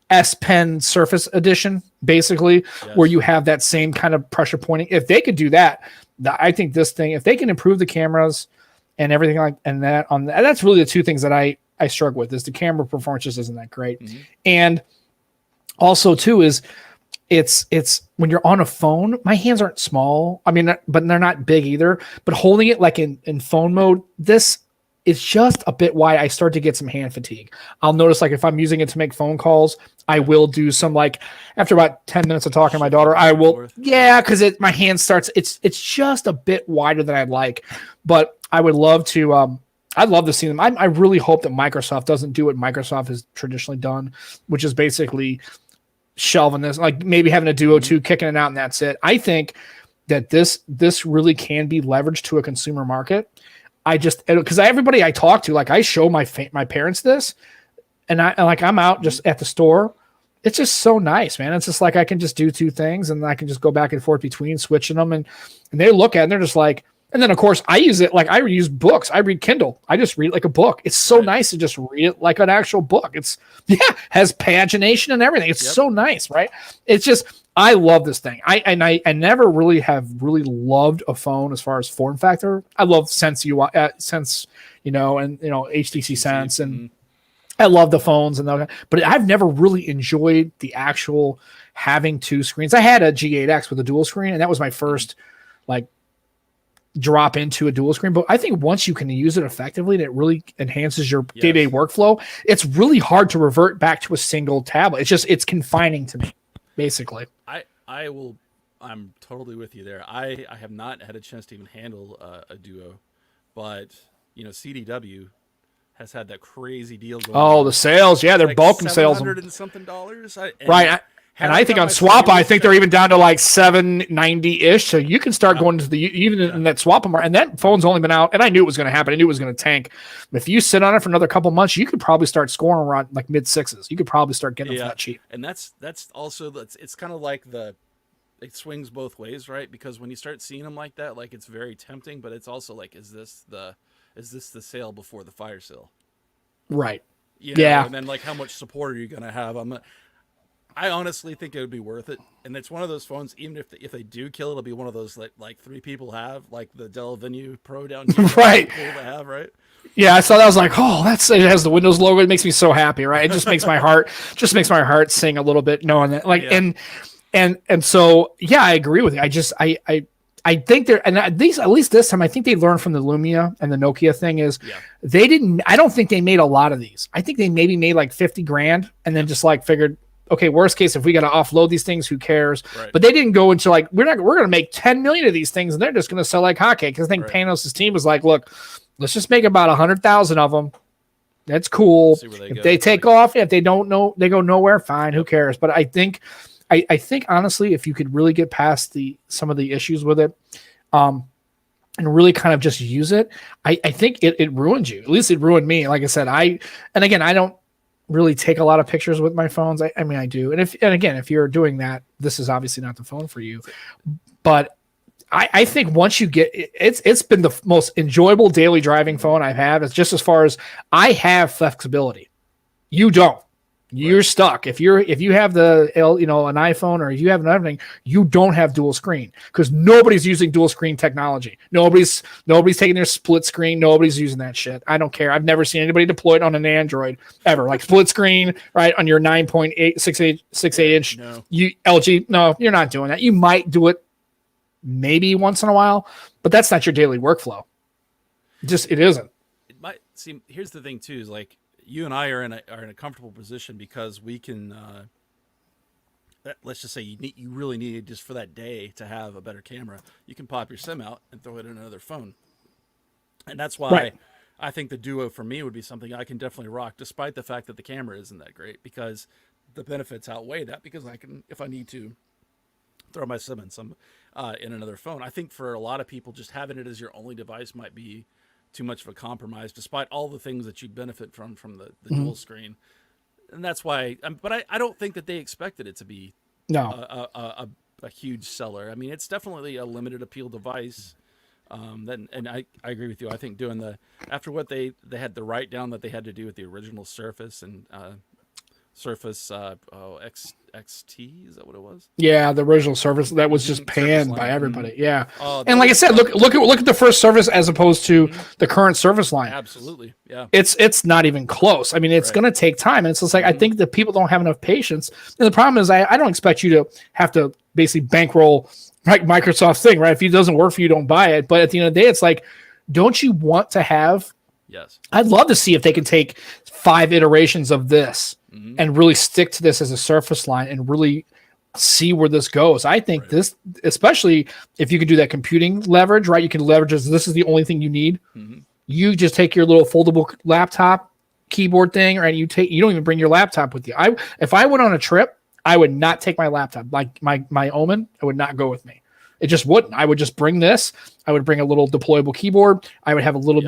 S Pen Surface Edition, basically, where you have that same kind of pressure pointing. If they could do that, I think this thing, if they can improve the cameras and everything that's really the two things that I struggle with, is the camera performance just isn't that great. And also too is it's when you're on a phone, my hands aren't small. I mean, but they're not big either. But holding it like in phone mode, this is just a bit wide. I start to get some hand fatigue. I'll notice like if I'm using it to make phone calls, I will do some like after about 10 minutes of talking to my daughter, I will, yeah, because my hand starts, it's just a bit wider than I'd like. But I would love to I'd love to see them. I really hope that Microsoft doesn't do what Microsoft has traditionally done, which is basically shelving this, like maybe having a Duo 2, kicking it out, and that's it. I think that this really can be leveraged to a consumer market. I just, because everybody I talk to, like I show my parents this, and I'm out just at the store. It's just so nice, man. It's just like I can just do two things, and I can just go back and forth between switching them, and they look at it and they're just like. And then, of course, I use it like I use books. I read Kindle. I just read it like a book. It's so nice to just read it like an actual book. It's, has pagination and everything. It's so nice, right? It's just, I love this thing. I never really have loved a phone as far as form factor. I love Sense UI, Sense, and HTC Sense, and I love the phones but I've never really enjoyed the actual having two screens. I had a G8X with a dual screen, and that was my first like drop into a dual screen. But I think once you can use it effectively and it really enhances your day-to-day workflow, it's really hard to revert back to a single tablet. It's confining to me, basically. I'm totally with you there. I have not had a chance to even handle a Duo, but CDW has had that crazy deal going on. The sales. Yeah, they're like bulking sales. $700 and something. Right. And I think on Swap, I think they're even down to like $790-ish. So you can start going into in that Swap market. And that phone's only been out, and I knew it was going to happen. I knew it was going to tank. If you sit on it for another couple months, you could probably start scoring around like mid sixes. You could probably start getting them for that cheap. And that's also it's kind of like it swings both ways, right? Because when you start seeing them like that, like it's very tempting, but it's also like, is this the sale before the fire sale? Right. And then like how much support are you going to have? I honestly think it would be worth it, and it's one of those phones. Even if they do kill, it'll be one of those like three people have, like the Dell Venue Pro down here, right? Cool to have, right? Yeah, I saw that. I was like, oh, it has the Windows logo. It makes me so happy, right? It just makes my heart sing a little bit knowing that, like, and so yeah, I agree with you. I think they're, and at least this time, I think they learned from the Lumia and the Nokia thing is they didn't. I don't think they made a lot of these. I think they maybe made like $50,000 and then just like figured, okay, worst case, if we got to offload these things, who cares? Right. But they didn't go into like, we're going to make 10 million of these things, and they're just going to sell like hotcakes. Because I think Panos' team was like, look, let's just make about 100,000 of them. That's cool. If they take off, if they don't know, they go nowhere, fine, who cares? But I think honestly, if you could really get past some of the issues with it, and really kind of just use it, I think it ruined you. At least it ruined me. Like I said, I don't really take a lot of pictures with my phones. I mean, I do. And again, if you're doing that, this is obviously not the phone for you. But I think once you get it's been the most enjoyable daily driving phone I've had. It's just as far as I have flexibility. You don't. You're stuck. If you have an iPhone, or if you have another thing, you don't have dual screen because nobody's using dual screen technology. Nobody's taking their split screen. Nobody's using that shit. I don't care. I've never seen anybody deploy it on an Android ever. Like split screen, right, on your 9.68 inch LG. No, you're not doing that. You might do it maybe once in a while, but that's not your daily workflow. It isn't. It might seem. Here's the thing too: is like, you and I are in a comfortable position because we can. Let's just say you really need it just for that day to have a better camera. You can pop your SIM out and throw it in another phone, and that's why I think the Duo for me would be something I can definitely rock, despite the fact that the camera isn't that great, because the benefits outweigh that. Because I can, if I need to, throw my SIM in another phone. I think for a lot of people, just having it as your only device might be too much of a compromise, despite all the things that you benefit from the dual screen. And that's why, but I don't think that they expected it to be a huge seller. I mean, it's definitely a limited appeal device. And I agree with you. I think after what they had the write down that they had to do with the original Surface and Surface XT, is that what it was? Yeah, the original Surface that was just panned by everybody. Yeah, Oh, and like I said, look at the first Surface as opposed to the current Surface line. Absolutely, yeah. It's not even close. I mean, it's going to take time, and it's just like I think that people don't have enough patience. And the problem is, I don't expect you to have to basically bankroll like Microsoft's thing, right? If it doesn't work for you, don't buy it. But at the end of the day, it's like, don't you want to have? Yes. I'd love to see if they can take 5 iterations of this and really stick to this as a Surface line and really see where this goes. I think this, especially if you can do that computing leverage, right? You can leverage this. This is the only thing you need. You just take your little foldable laptop keyboard thing, right? You don't even bring your laptop with you. If I went on a trip, I would not take my laptop. Like my Omen, I would not go with me. It just wouldn't. I would just bring this. I would bring a little deployable keyboard. I would have a little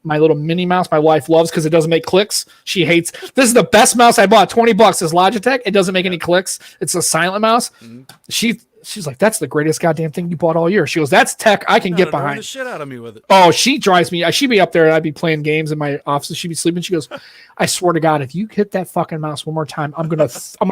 my little mini mouse. My wife loves because it doesn't make clicks. She hates. This is the best mouse I bought. $20 is Logitech. It doesn't make any clicks. It's a silent mouse. She's like, that's the greatest goddamn thing you bought all year. She goes, that's tech I can get behind. The shit out of me with it. Oh, she drives me. She'd be up there and I'd be playing games in my office. She'd be sleeping. She goes, I swear to God, if you hit that fucking mouse one more time, I'm gonna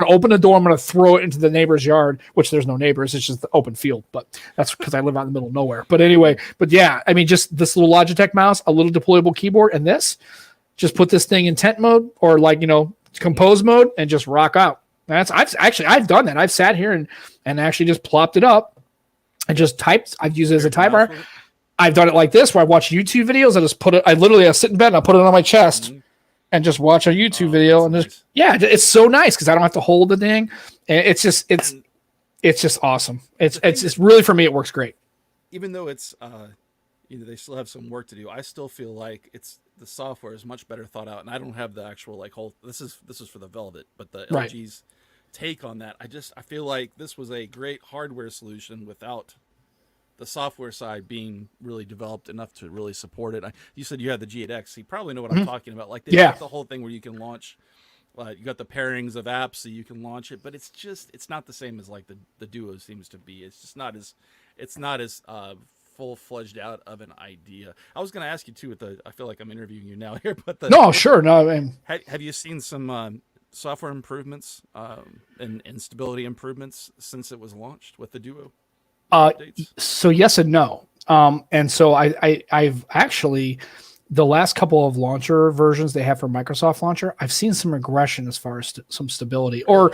open the door. I'm gonna throw it into the neighbor's yard, which there's no neighbors. It's just the open field. But that's because I live out in the middle of nowhere. But anyway, yeah, I mean, just this little Logitech mouse, a little deployable keyboard, and this. Just put this thing in tent mode or compose mode and just rock out. I've done that. I've sat here and actually just plopped it up. I just typed. I've used it as a typewriter. I've done it like this, where I watch YouTube videos. I just put it. I sit in bed and I put it on my chest and just watch a YouTube video. And just it's so nice because I don't have to hold the thing. And it's just awesome. It's really, for me, it works great. Even though it's they still have some work to do, I still feel like the software is much better thought out. And I don't have the actual whole. This is for the Velvet, but the LG's take on that. I feel like this was a great hardware solution without the software side being really developed enough to really support it. You said you had the G8X, so you probably know what I'm talking about. Like, they got the whole thing where you can launch, you got the pairings of apps so you can launch it, but it's not the same as like the Duo seems to be. It's just not as full-fledged out of an idea. I was going to ask you too I feel like I'm interviewing you now here, but have you seen some software improvements and stability improvements since it was launched with the Duo updates? So yes and no. And so I've actually, the last couple of launcher versions they have for Microsoft Launcher, I've seen some regression as far as some stability, or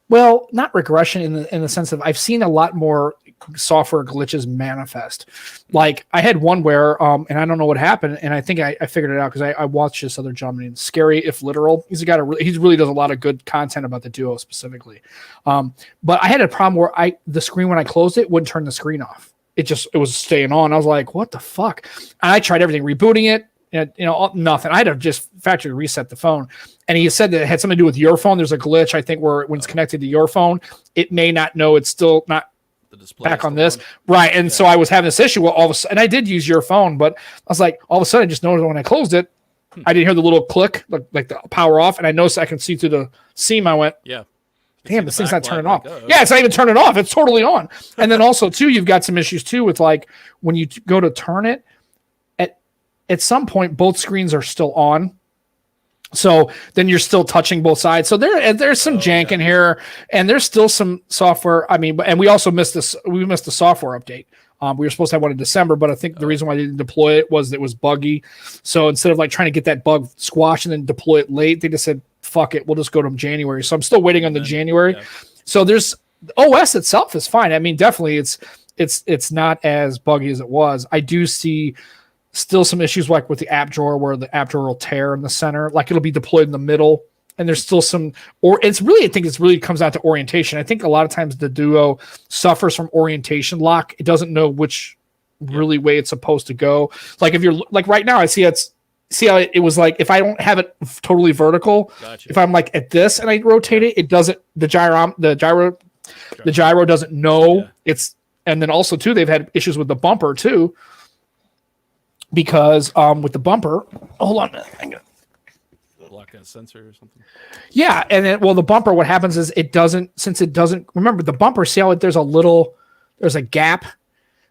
well, not regression in the sense of I've seen a lot more software glitches manifest. Like I had one where, and I don't know what happened, and I think I figured it out because I watched this other gentleman named Scary If Literal. He's a guy he really does a lot of good content about the Duo specifically. But I had a problem where the screen when I closed it wouldn't turn the screen off. It was staying on. I was like, what the fuck? And I tried everything, rebooting it. Nothing. I had to just factory reset the phone. And he said that it had something to do with your phone. There's a glitch, I think, where when it's connected to your phone, it may not know it's still not the display back on this. Right. And so I was having this issue. Well, all of a sudden, and I did use your phone, but I was like, all of a sudden, I just noticed when I closed it, I didn't hear the little click, like the power off. And I noticed I can see through the seam. I went, damn, this thing's not turning off. Yeah, it's not even turning off. It's totally on. And then also, too, you've got some issues, too, with like when you go to turn it, at some point, both screens are still on. So then you're still touching both sides. So there's some jank in here, and there's still some software. I mean, and we also missed this. We missed the software update. We were supposed to have one in December, but I think the reason why they didn't deploy it was buggy. So instead of like trying to get that bug squashed and then deploy it late, they just said, fuck it, we'll just go to January. So I'm still waiting on the January. Yeah. So there's OS itself is fine. I mean, definitely it's not as buggy as it was. I do see still some issues like with the app drawer where the app drawer will tear in the center, like it'll be deployed in the middle. And there's still some, I think it's really comes down to orientation. I think a lot of times the Duo suffers from orientation lock. It doesn't know which really way it's supposed to go. Like if you're like right now, I see how it was like, if I don't have it totally vertical, if I'm like at this and I rotate it, it doesn't, the gyro doesn't know it's, and then also too, they've had issues with the bumper too. Because with the bumper, hold on a minute. Block a sensor or something. Yeah, and then the bumper, what happens is it doesn't remember the bumper, see how there's a gap,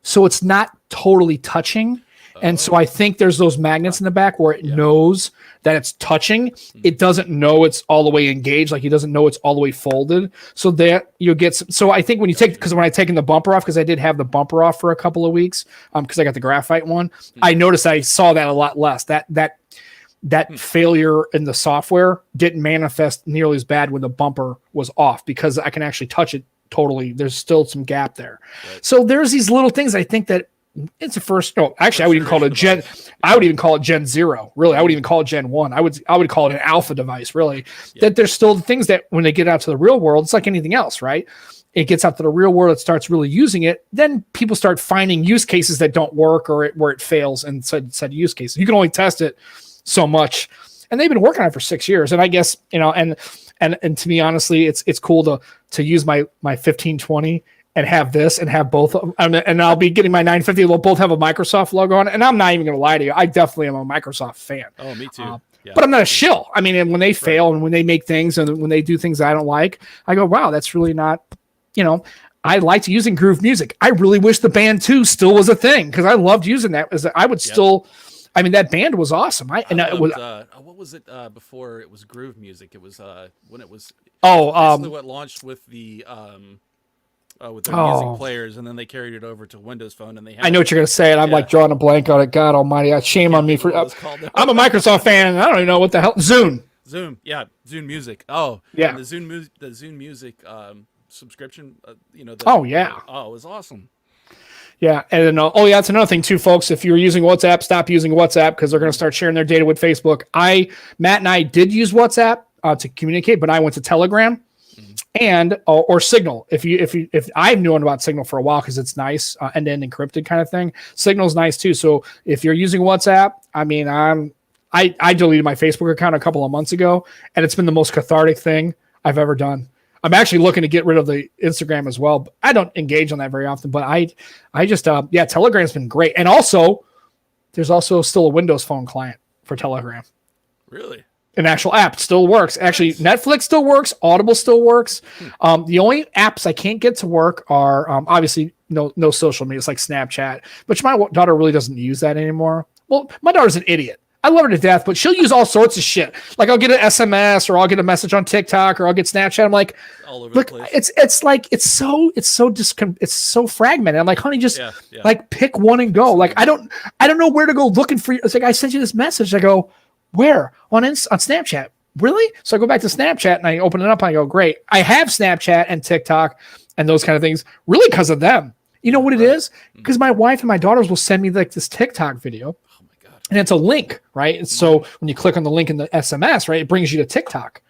so it's not totally touching. And so I think there's those magnets in the back where it knows that it's touching. It doesn't know it's all the way engaged. Like, it doesn't know it's all the way folded. So that you'll get so I think when you take, because when I taken the bumper off, because I did have the bumper off for a couple of weeks, because I got the graphite one, I noticed I saw that a lot less. That failure in the software didn't manifest nearly as bad when the bumper was off, because I can actually touch it totally. There's still some gap there. Right. So there's these little things I think that it's a first. No, actually, I would even call it Gen. I would even call it Gen 0. Really, I would even call it Gen 1. I would call it an alpha device. Really, that there's still things that when they get out to the real world, it's like anything else, right? It gets out to the real world, it starts really using it. Then people start finding use cases that don't work, or where it fails in said use cases. You can only test it so much, and they've been working on it for 6 years. And I guess, and to me, honestly, it's cool to use my 1520 and have this and have both of them. And I'll be getting my 950. They'll both have a Microsoft logo on it. And I'm not even going to lie to you, I definitely am a Microsoft fan. Oh, me too. But I'm not a shill. I mean, and when they fail and when they make things and when they do things I don't like, I go, wow, that's really not, I liked using Groove Music. I really wish the Band 2 still was a thing, because I loved using that. I would still, I mean, that band was awesome. What was it before it was Groove Music? It was when it was what launched with the with their music players, and then they carried it over to Windows Phone, and they. I know what you're gonna say, and I'm like drawing a blank on it. God Almighty, shame on me for. I'm a Microsoft fan, and I don't even know what the hell. Zune, Zune Music. Oh, yeah, and the Zune Music subscription. It was awesome. Yeah, and then, that's another thing too, folks. If you're using WhatsApp, stop using WhatsApp, because they're going to start sharing their data with Facebook. Matt and I did use WhatsApp to communicate, but I went to Telegram and or Signal. If I've known about Signal for a while, because it's nice, end-to-end encrypted kind of thing. Signal's nice too. So if you're using WhatsApp, I mean, I deleted my Facebook account a couple of months ago, and it's been the most cathartic thing I've ever done. I'm actually looking to get rid of the Instagram as well. I don't engage on that very often, but I just, Telegram's been great. And also, there's also still a Windows Phone client for Telegram. Really? An actual app still works. Actually, Netflix still works. Audible still works. The only apps I can't get to work are obviously no social media. It's like Snapchat, which my daughter really doesn't use that anymore. Well, my daughter's an idiot. I love her to death, but she'll use all sorts of shit. Like, I'll get an SMS, or I'll get a message on TikTok, or I'll get Snapchat. I'm like, all over the place. It's so fragmented. I'm like, honey, just like pick one and go. Like, I don't know where to go looking for you. It's like, I sent you this message. I go, where? On Snapchat? Really? So I go back to Snapchat and I open it up and I go, great. I have Snapchat and TikTok and those kind of things really because of them. You know what it is? Because my wife and my daughters will send me like this TikTok video. And it's a link, right? And so when you click on the link in the SMS, right, it brings you to TikTok.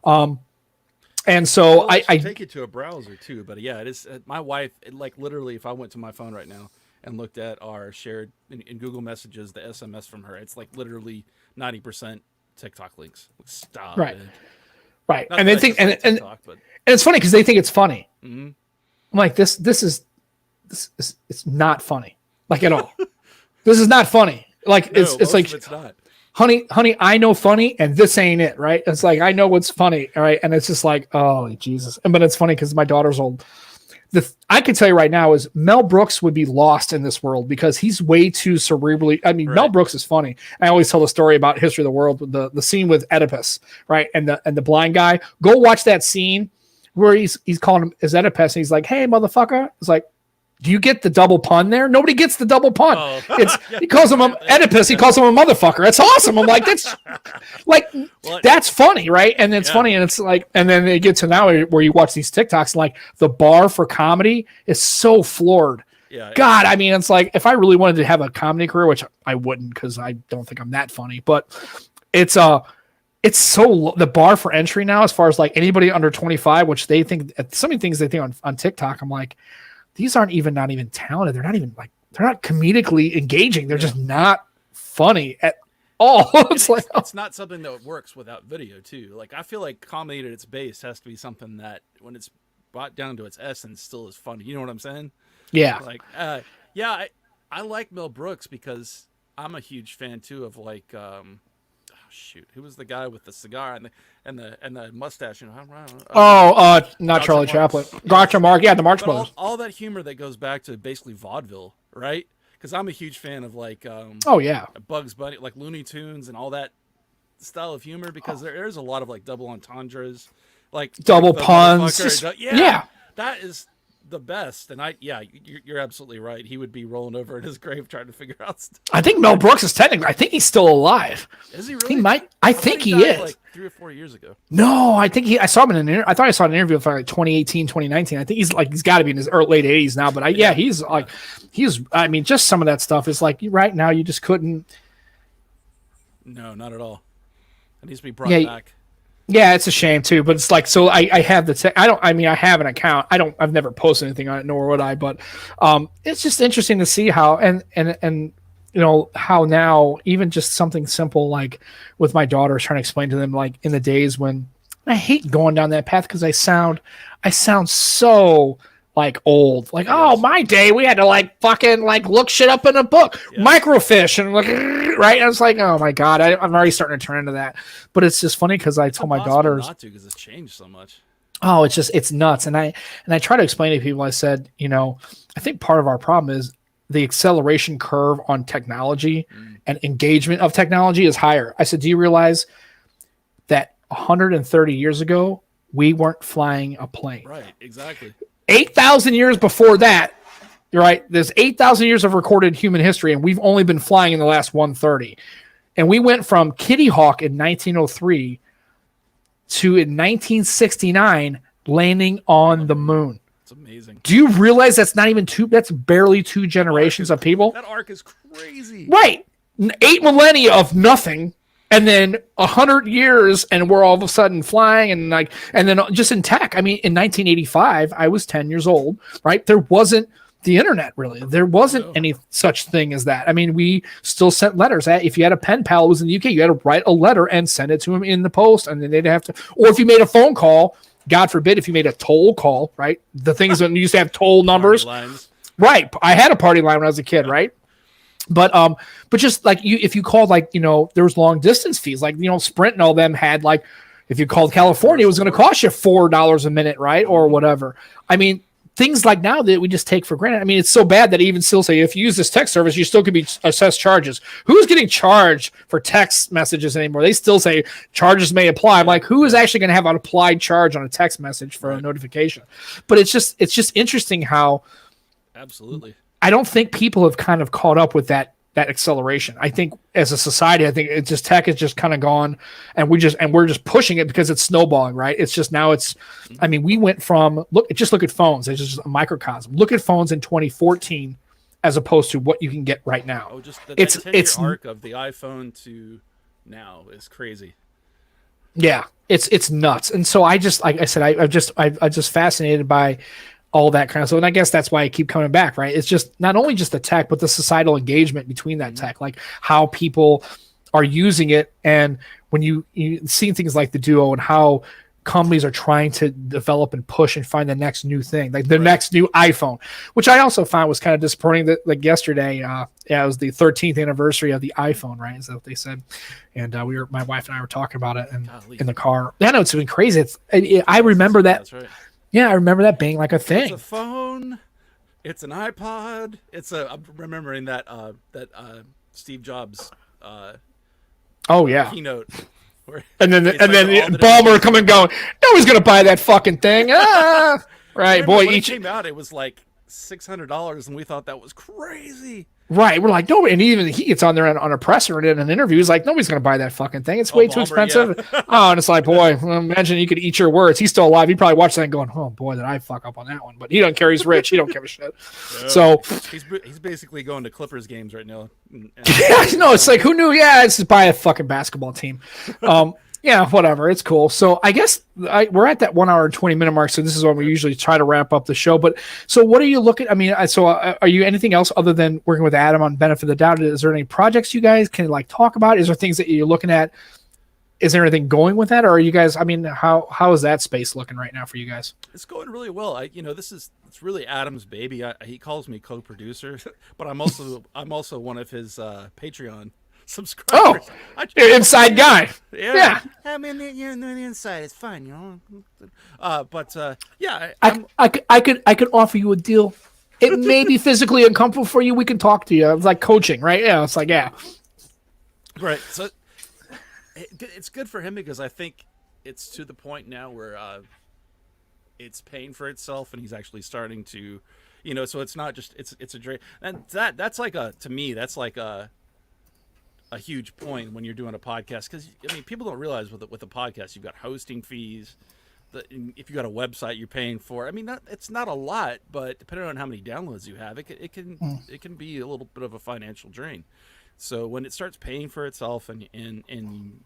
And so I take it to a browser too. But yeah, it is. My wife, like literally, if I went to my phone right now and looked at our shared in Google Messages, the SMS from her, it's like literally 90% TikTok links. Stop. Right. It. Right. Not and they think, and it's funny because they think it's funny. Mm-hmm. I'm like, this is it's not funny, like at all. This is not funny. Like it's like, it's not. honey, I know funny, and this ain't it, right? It's like, I know what's funny, all right? And it's just like, oh Jesus! But it's funny because my daughter's old. I can tell you right now is Mel Brooks would be lost in this world because he's way too cerebrally. I mean, right. Mel Brooks is funny. I always tell the story about History of the World, the scene with Oedipus, right? And the blind guy. Go watch that scene where he's calling him as Oedipus, and he's like, "Hey, motherfucker!" It's like, do you get the double pun there? Nobody gets the double pun. Oh. He calls him an Oedipus. He calls him a motherfucker. That's awesome. I'm like, that's like, that's funny, right? And it's funny, and it's like, and then they get to now where you watch these TikToks, and like the bar for comedy is so floored. Yeah. God, I mean, it's like if I really wanted to have a comedy career, which I wouldn't because I don't think I'm that funny, but it's so the bar for entry now, as far as like anybody under 25, which they think so many things they think on TikTok. I'm like, these aren't not even talented. They're not even they're not comedically engaging. They're just not funny at all. It's not something that works without video too. Like, I feel like comedy at its base has to be something that when it's brought down to its essence still is funny. You know what I'm saying? Yeah. Like, I like Mel Brooks because I'm a huge fan too of like, who was the guy with the cigar and the mustache? You know, not Charlie Chaplin. Groucho Marx. Yeah, the Marx Brothers. All that humor that goes back to basically vaudeville, right? because I'm a huge fan of like Oh yeah, Bugs Bunny, like Looney Tunes and all that style of humor, because there's a lot of like double entendres, like double the puns. motherfucker. Yeah. That is the best. And you're absolutely right. He would be rolling over in his grave trying to figure out stuff. I think Mel Brooks is technically. I think he's still alive. Is he really? He might. I think he died, is. Like 3 or 4 years ago. No, I think I saw him in an. I thought I saw an interview for like 2018, 2019. I think he's got to be in his late 80s now. But he's like, I mean, just some of that stuff is like right now you just couldn't. No, not at all. It needs to be brought back. Yeah, it's a shame too, but it's like, so I have I have an account. I've never posted anything on it, nor would I, but it's just interesting to see how, and you know, how now even just something simple like with my daughters trying to explain to them, like in the days when I hate going down that path because I sound so like old, like, oh, my day we had to like fucking like look shit up in a book, microfiche, and like, right? And I was like, oh my god, I'm already starting to turn into that. But it's just funny because I told my daughters not to, because it's changed so much. Oh, it's nuts. And I try to explain to people. I said, you know, I think part of our problem is the acceleration curve on technology and engagement of technology is higher. I said, do you realize that 130 years ago we weren't flying a plane? Right, exactly. 8,000 years before that, right? There's 8,000 years of recorded human history, and we've only been flying in the last 130. And we went from Kitty Hawk in 1903 to in 1969 landing on the moon. It's amazing. Do you realize that's barely two generations of people? That arc is crazy. Right. 8 millennia of nothing. And then 100 years, and we're all of a sudden flying, and then just in tech. I mean, in 1985, I was 10 years old, right? There wasn't the internet, really. There wasn't any such thing as that. I mean, we still sent letters. If you had a pen pal who was in the UK, you had to write a letter and send it to him in the post, and then they'd have to, or if you made a phone call, God forbid, if you made a toll call, right? The things that used to have toll numbers. Right. I had a party line when I was a kid, right? But just like if you called, like, you know, there was long distance fees, like, you know, Sprint and all them had, like, if you called California, it was going to cost you $4 a minute, right? Or whatever. I mean, things like now that we just take for granted. I mean, it's so bad that even still say, if you use this text service, you still could be assessed charges. Who's getting charged for text messages anymore? They still say charges may apply. I'm like, who is actually going to have an applied charge on a text message for a notification? But it's just interesting how. Absolutely. I don't think people have kind of caught up with that acceleration. I think as a society, I think it's just tech has just kind of gone, and we're just pushing it because it's snowballing, right? It's just now I mean, we went from look at phones. It's just a microcosm. Look at phones in 2014 as opposed to what you can get right now. Oh, just it's 10-year arc of the iPhone to now is crazy. Yeah, it's nuts. And so I just, like I said, I'm just fascinated by all that kind of stuff. And I guess that's why I keep coming back, right? It's just not only just the tech, but the societal engagement between that tech, like how people are using it. And when you see things like the Duo and how companies are trying to develop and push and find the next new thing, like the next new iPhone, which I also found was kind of disappointing that, like, yesterday, it was the 13th anniversary of the iPhone, right? Is that what they said? And my wife and I were talking about it in the car. I know, it's been crazy. I remember that. That's right. Yeah, I remember that being like a thing. It's a phone. It's an iPod. I'm remembering that Steve Jobs. Keynote. And then Ballmer coming going, nobody's gonna buy that fucking thing. Right, boy. When it came out, it was like $600, and we thought that was crazy. Right, we're like, no, and even he gets on there on a presser and in an interview, he's like, nobody's going to buy that fucking thing. It's way too expensive. Yeah. And it's like, boy, imagine you could eat your words. He's still alive. He'd probably watch that and going, oh boy, did I fuck up on that one? But he doesn't care. He's rich. He don't give a shit. No, so he's basically going to Clippers games right now. Yeah, no, it's like, who knew? Yeah, it's just buy a fucking basketball team. Yeah, whatever. It's cool. So I guess we're at that 1 hour and 20 minute mark. So this is when we usually try to wrap up the show. But so what are you looking? I mean, are you anything else other than working with Adam on Benefit of the Doubt? Is there any projects you guys can like talk about? Is there things that you're looking at? Is there anything going with that? Or are you guys, I mean, how is that space looking right now for you guys? It's going really well. It's really Adam's baby. He calls me co-producer, but I'm also one of his Patreon subscribers. Oh, you're inside guy. Yeah. I mean, the inside is fine, I could offer you a deal it may be physically uncomfortable for you. We can talk to you. It's like coaching, right? Yeah, it's like, yeah. Right. So it's good for him because I think it's to the point now where it's paying for itself, and he's actually starting to, so it's not just it's a drain, and that's like to me that's like a huge point when you're doing a podcast, because I mean people don't realize with a podcast you've got hosting fees. If you got a website you're paying for, I mean it's not a lot, but depending on how many downloads you have, it can be a little bit of a financial drain. So when it starts paying for itself and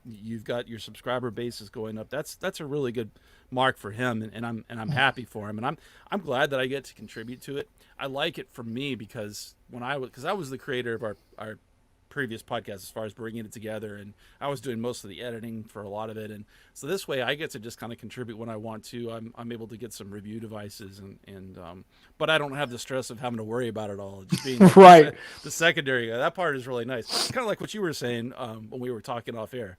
you've got your subscriber base is going up, that's a really good mark for him, and I'm happy for him, and I'm glad that I get to contribute to it. I like it for me because I was the creator of our previous podcast as far as bringing it together, and I was doing most of the editing for a lot of it, and so this way I get to just kind of contribute when I want to. I'm able to get some review devices and but I don't have the stress of having to worry about it all, just being like right. the secondary guy. That part is really nice. It's kind of like what you were saying when we were talking off air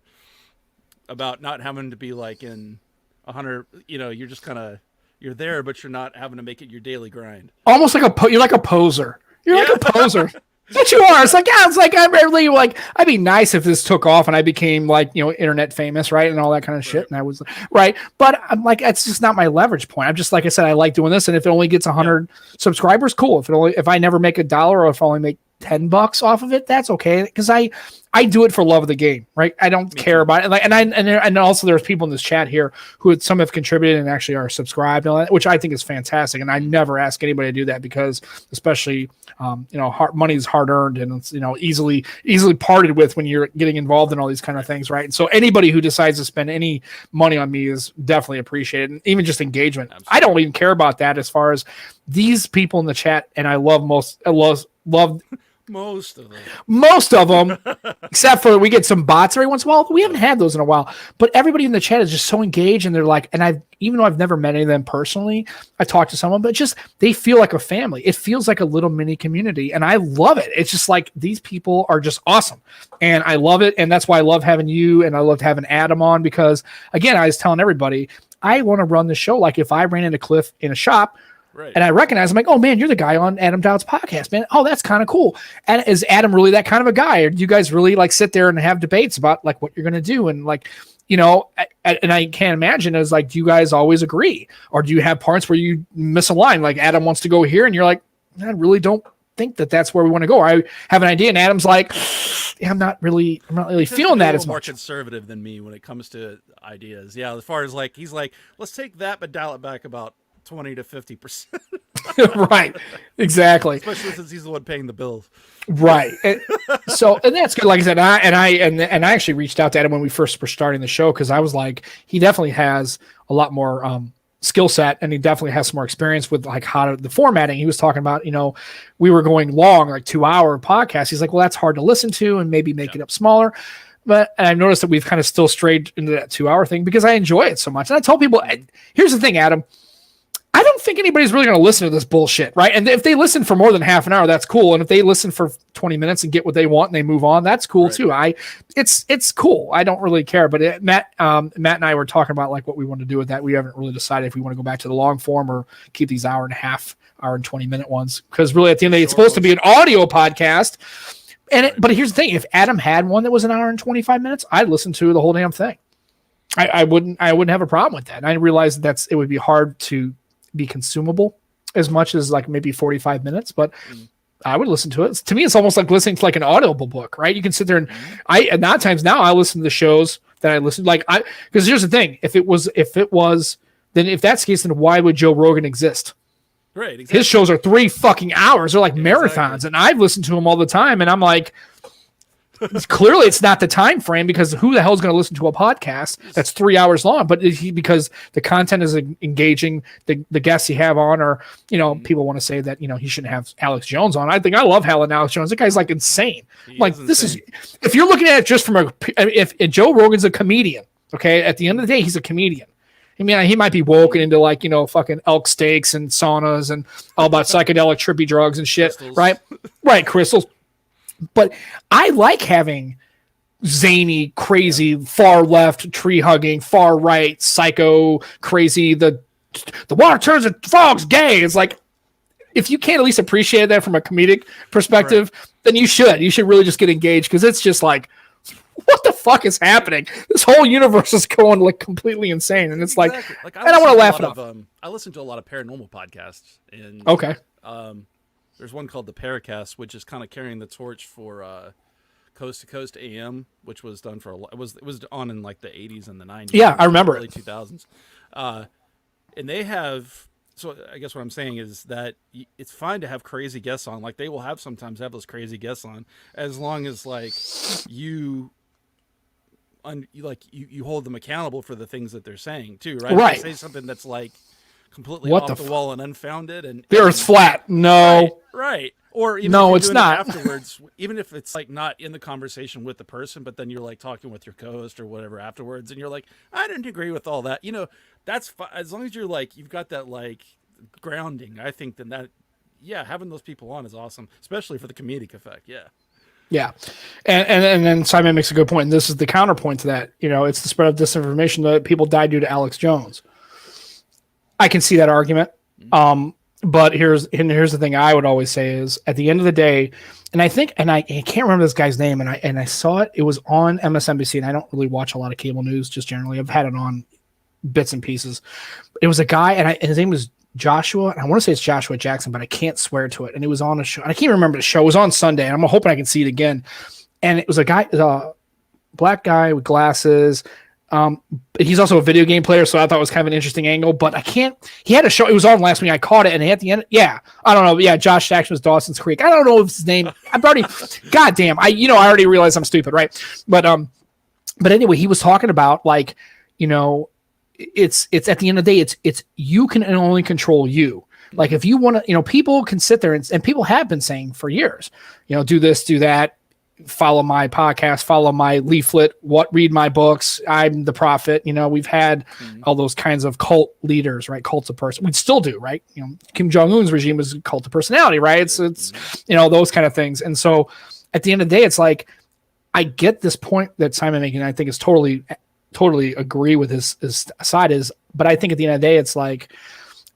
about not having to be like in 100. You're just kind of there, but you're not having to make it your daily grind. Almost like you're like a poser. You're like a poser. But you are. It's like, yeah, it's like I'm really like, I'd be nice if this took off and I became like, internet famous, right? And all that kind of shit. And I was right. But I'm like, it's just not my leverage point. I'm just, like I said, I like doing this. And if it only gets 100 subscribers, cool. If I never make $1 or if I only make $10 off of it, that's okay. Because I do it for love of the game, right? I don't care about it. Like, and also there's people in this chat here who some have contributed and actually are subscribed, and all that, which I think is fantastic. And I never ask anybody to do that because, especially, money is hard earned and it's easily parted with when you're getting involved in all these kind of things, right? And so anybody who decides to spend any money on me is definitely appreciated, and even just engagement. Absolutely. I don't even care about that as far as these people in the chat, and I love most of them, except for we get some bots every once in a while. We haven't had those in a while, but everybody in the chat is just so engaged, and they're like, and even though I've never met any of them personally, I talked to someone, but just they feel like a family. It feels like a little mini community, and I love it. It's just like these people are just awesome, and I love it, and that's why I love having you, and I loved having Adam on because, again, I was telling everybody I want to run the show like if I ran into Cliff in a shop. Right. And I recognize, I'm like, oh man, you're the guy on Adam Dowd's podcast, man. Oh, that's kind of cool. And is Adam really that kind of a guy? Or do you guys really like sit there and have debates about like what you're going to do? And like, and I can't imagine is like, do you guys always agree? Or do you have parts where you miss a line? Like Adam wants to go here and you're like, I really don't think that's where we want to go. I have an idea. And Adam's like, yeah, I'm not really feeling that as much. More conservative than me when it comes to ideas. Yeah. As far as like, he's like, let's take that, but dial it back about 20 to 50%. Right. Exactly. Especially since he's the one paying the bills. Right. And that's good. Like I said, I actually reached out to Adam when we first were starting the show, because I was like, he definitely has a lot more skill set, and he definitely has some more experience with like the formatting. He was talking about, we were going long, like 2-hour podcasts. He's like, well, that's hard to listen to and maybe make it up smaller. And I've noticed that we've kind of still strayed into that 2-hour thing because I enjoy it so much. And I tell people, here's the thing, Adam, I don't think anybody's really going to listen to this bullshit, right? And if they listen for more than half an hour, that's cool. And if they listen for 20 minutes and get what they want and they move on, that's cool too. It's cool. I don't really care. But Matt and I were talking about like what we want to do with that. We haven't really decided if we want to go back to the long form or keep these hour and 20-minute ones. Because really, at the end of the day, it's supposed to be an audio podcast. But here's the thing: if Adam had one that was an hour and 25 minutes, I'd listen to the whole damn thing. I wouldn't have a problem with that. And I realized it would be hard to be consumable as much as like maybe 45 minutes, but I would listen to it. To me, it's almost like listening to like an audible book, right? You can sit there and at not times now I listen to the shows that I listen because here's the thing. If that's the case, then why would Joe Rogan exist? Right. Exactly. His shows are 3 fucking hours. They're like marathons. And I've listened to them all the time. And I'm like, clearly it's not the time frame, because who the hell is going to listen to a podcast that's 3 hours long? But because the content is engaging, the guests you have on, or people want to say that he shouldn't have Alex Jones on. I think I love Helen Alex Jones. That guy's like insane. This is, if you're looking at it just from if Joe Rogan's a comedian, okay, at the end of the day he's a comedian. I mean, he might be woken into like fucking elk steaks and saunas and all about psychedelic trippy drugs and shit, crystals. right, crystals. But I like having zany, crazy, far left, tree hugging, far right, psycho, crazy. The water turns the frog's gay. It's like, if you can't at least appreciate that from a comedic perspective, then you should really just get engaged, because it's just like, what the fuck is happening? This whole universe is going like completely insane, and it's like I don't want to laugh it off. I listen to a lot of paranormal podcasts, and there's one called the Paracast, which is kind of carrying the torch for Coast to Coast AM, which was done for it was on in like the 80s and the 90s. Yeah, I remember early 2000s. And they have, so I guess what I'm saying is that it's fine to have crazy guests on. Like, they will sometimes have those crazy guests on, as long as like you hold them accountable for the things that they're saying too, right? Right. If they say something that's like completely off the wall and unfounded, and the Earth's flat. No. Right. Or even no, if it's not. afterwards, even if it's like not in the conversation with the person, but then you're like talking with your co-host or whatever afterwards, and you're like, I didn't agree with all that. That's as long as you're like, you've got that like grounding. I think that having those people on is awesome, especially for the comedic effect. Yeah. Yeah. And then Simon makes a good point. And this is the counterpoint to that. It's the spread of disinformation that people died due to Alex Jones. I can see that argument. But here's the thing I would always say is, at the end of the day, and I can't remember this guy's name, and I saw it was on MSNBC, and I don't really watch a lot of cable news, just generally. I've had it on bits and pieces. It was a guy, and his name was Joshua, and I want to say it's Joshua Jackson, but I can't swear to it. And it was on a show, and I can't remember the show. It was on Sunday, and I'm hoping I can see it again. And it was a guy, black guy with glasses. He's also a video game player, so I thought it was kind of an interesting angle, but he had a show. It was on last week. I caught it, and at the end, I don't know. Yeah, Josh Jackson was Dawson's Creek. I don't know if his name. Goddamn. I already realized I'm stupid, right? But anyway, he was talking about like, it's at the end of the day, it's you can only control you. Like, if you want to, people can sit there and people have been saying for years, do this, do that. Follow my podcast, follow my leaflet, read my books. I'm the prophet. We've had all those kinds of cult leaders, right? Cults of person. We still do, right? Kim Jong-un's regime was a cult of personality, right? It's those kind of things. And so at the end of the day, it's like, I get this point that Simon making. I think is totally agree with his side but I think at the end of the day, it's like,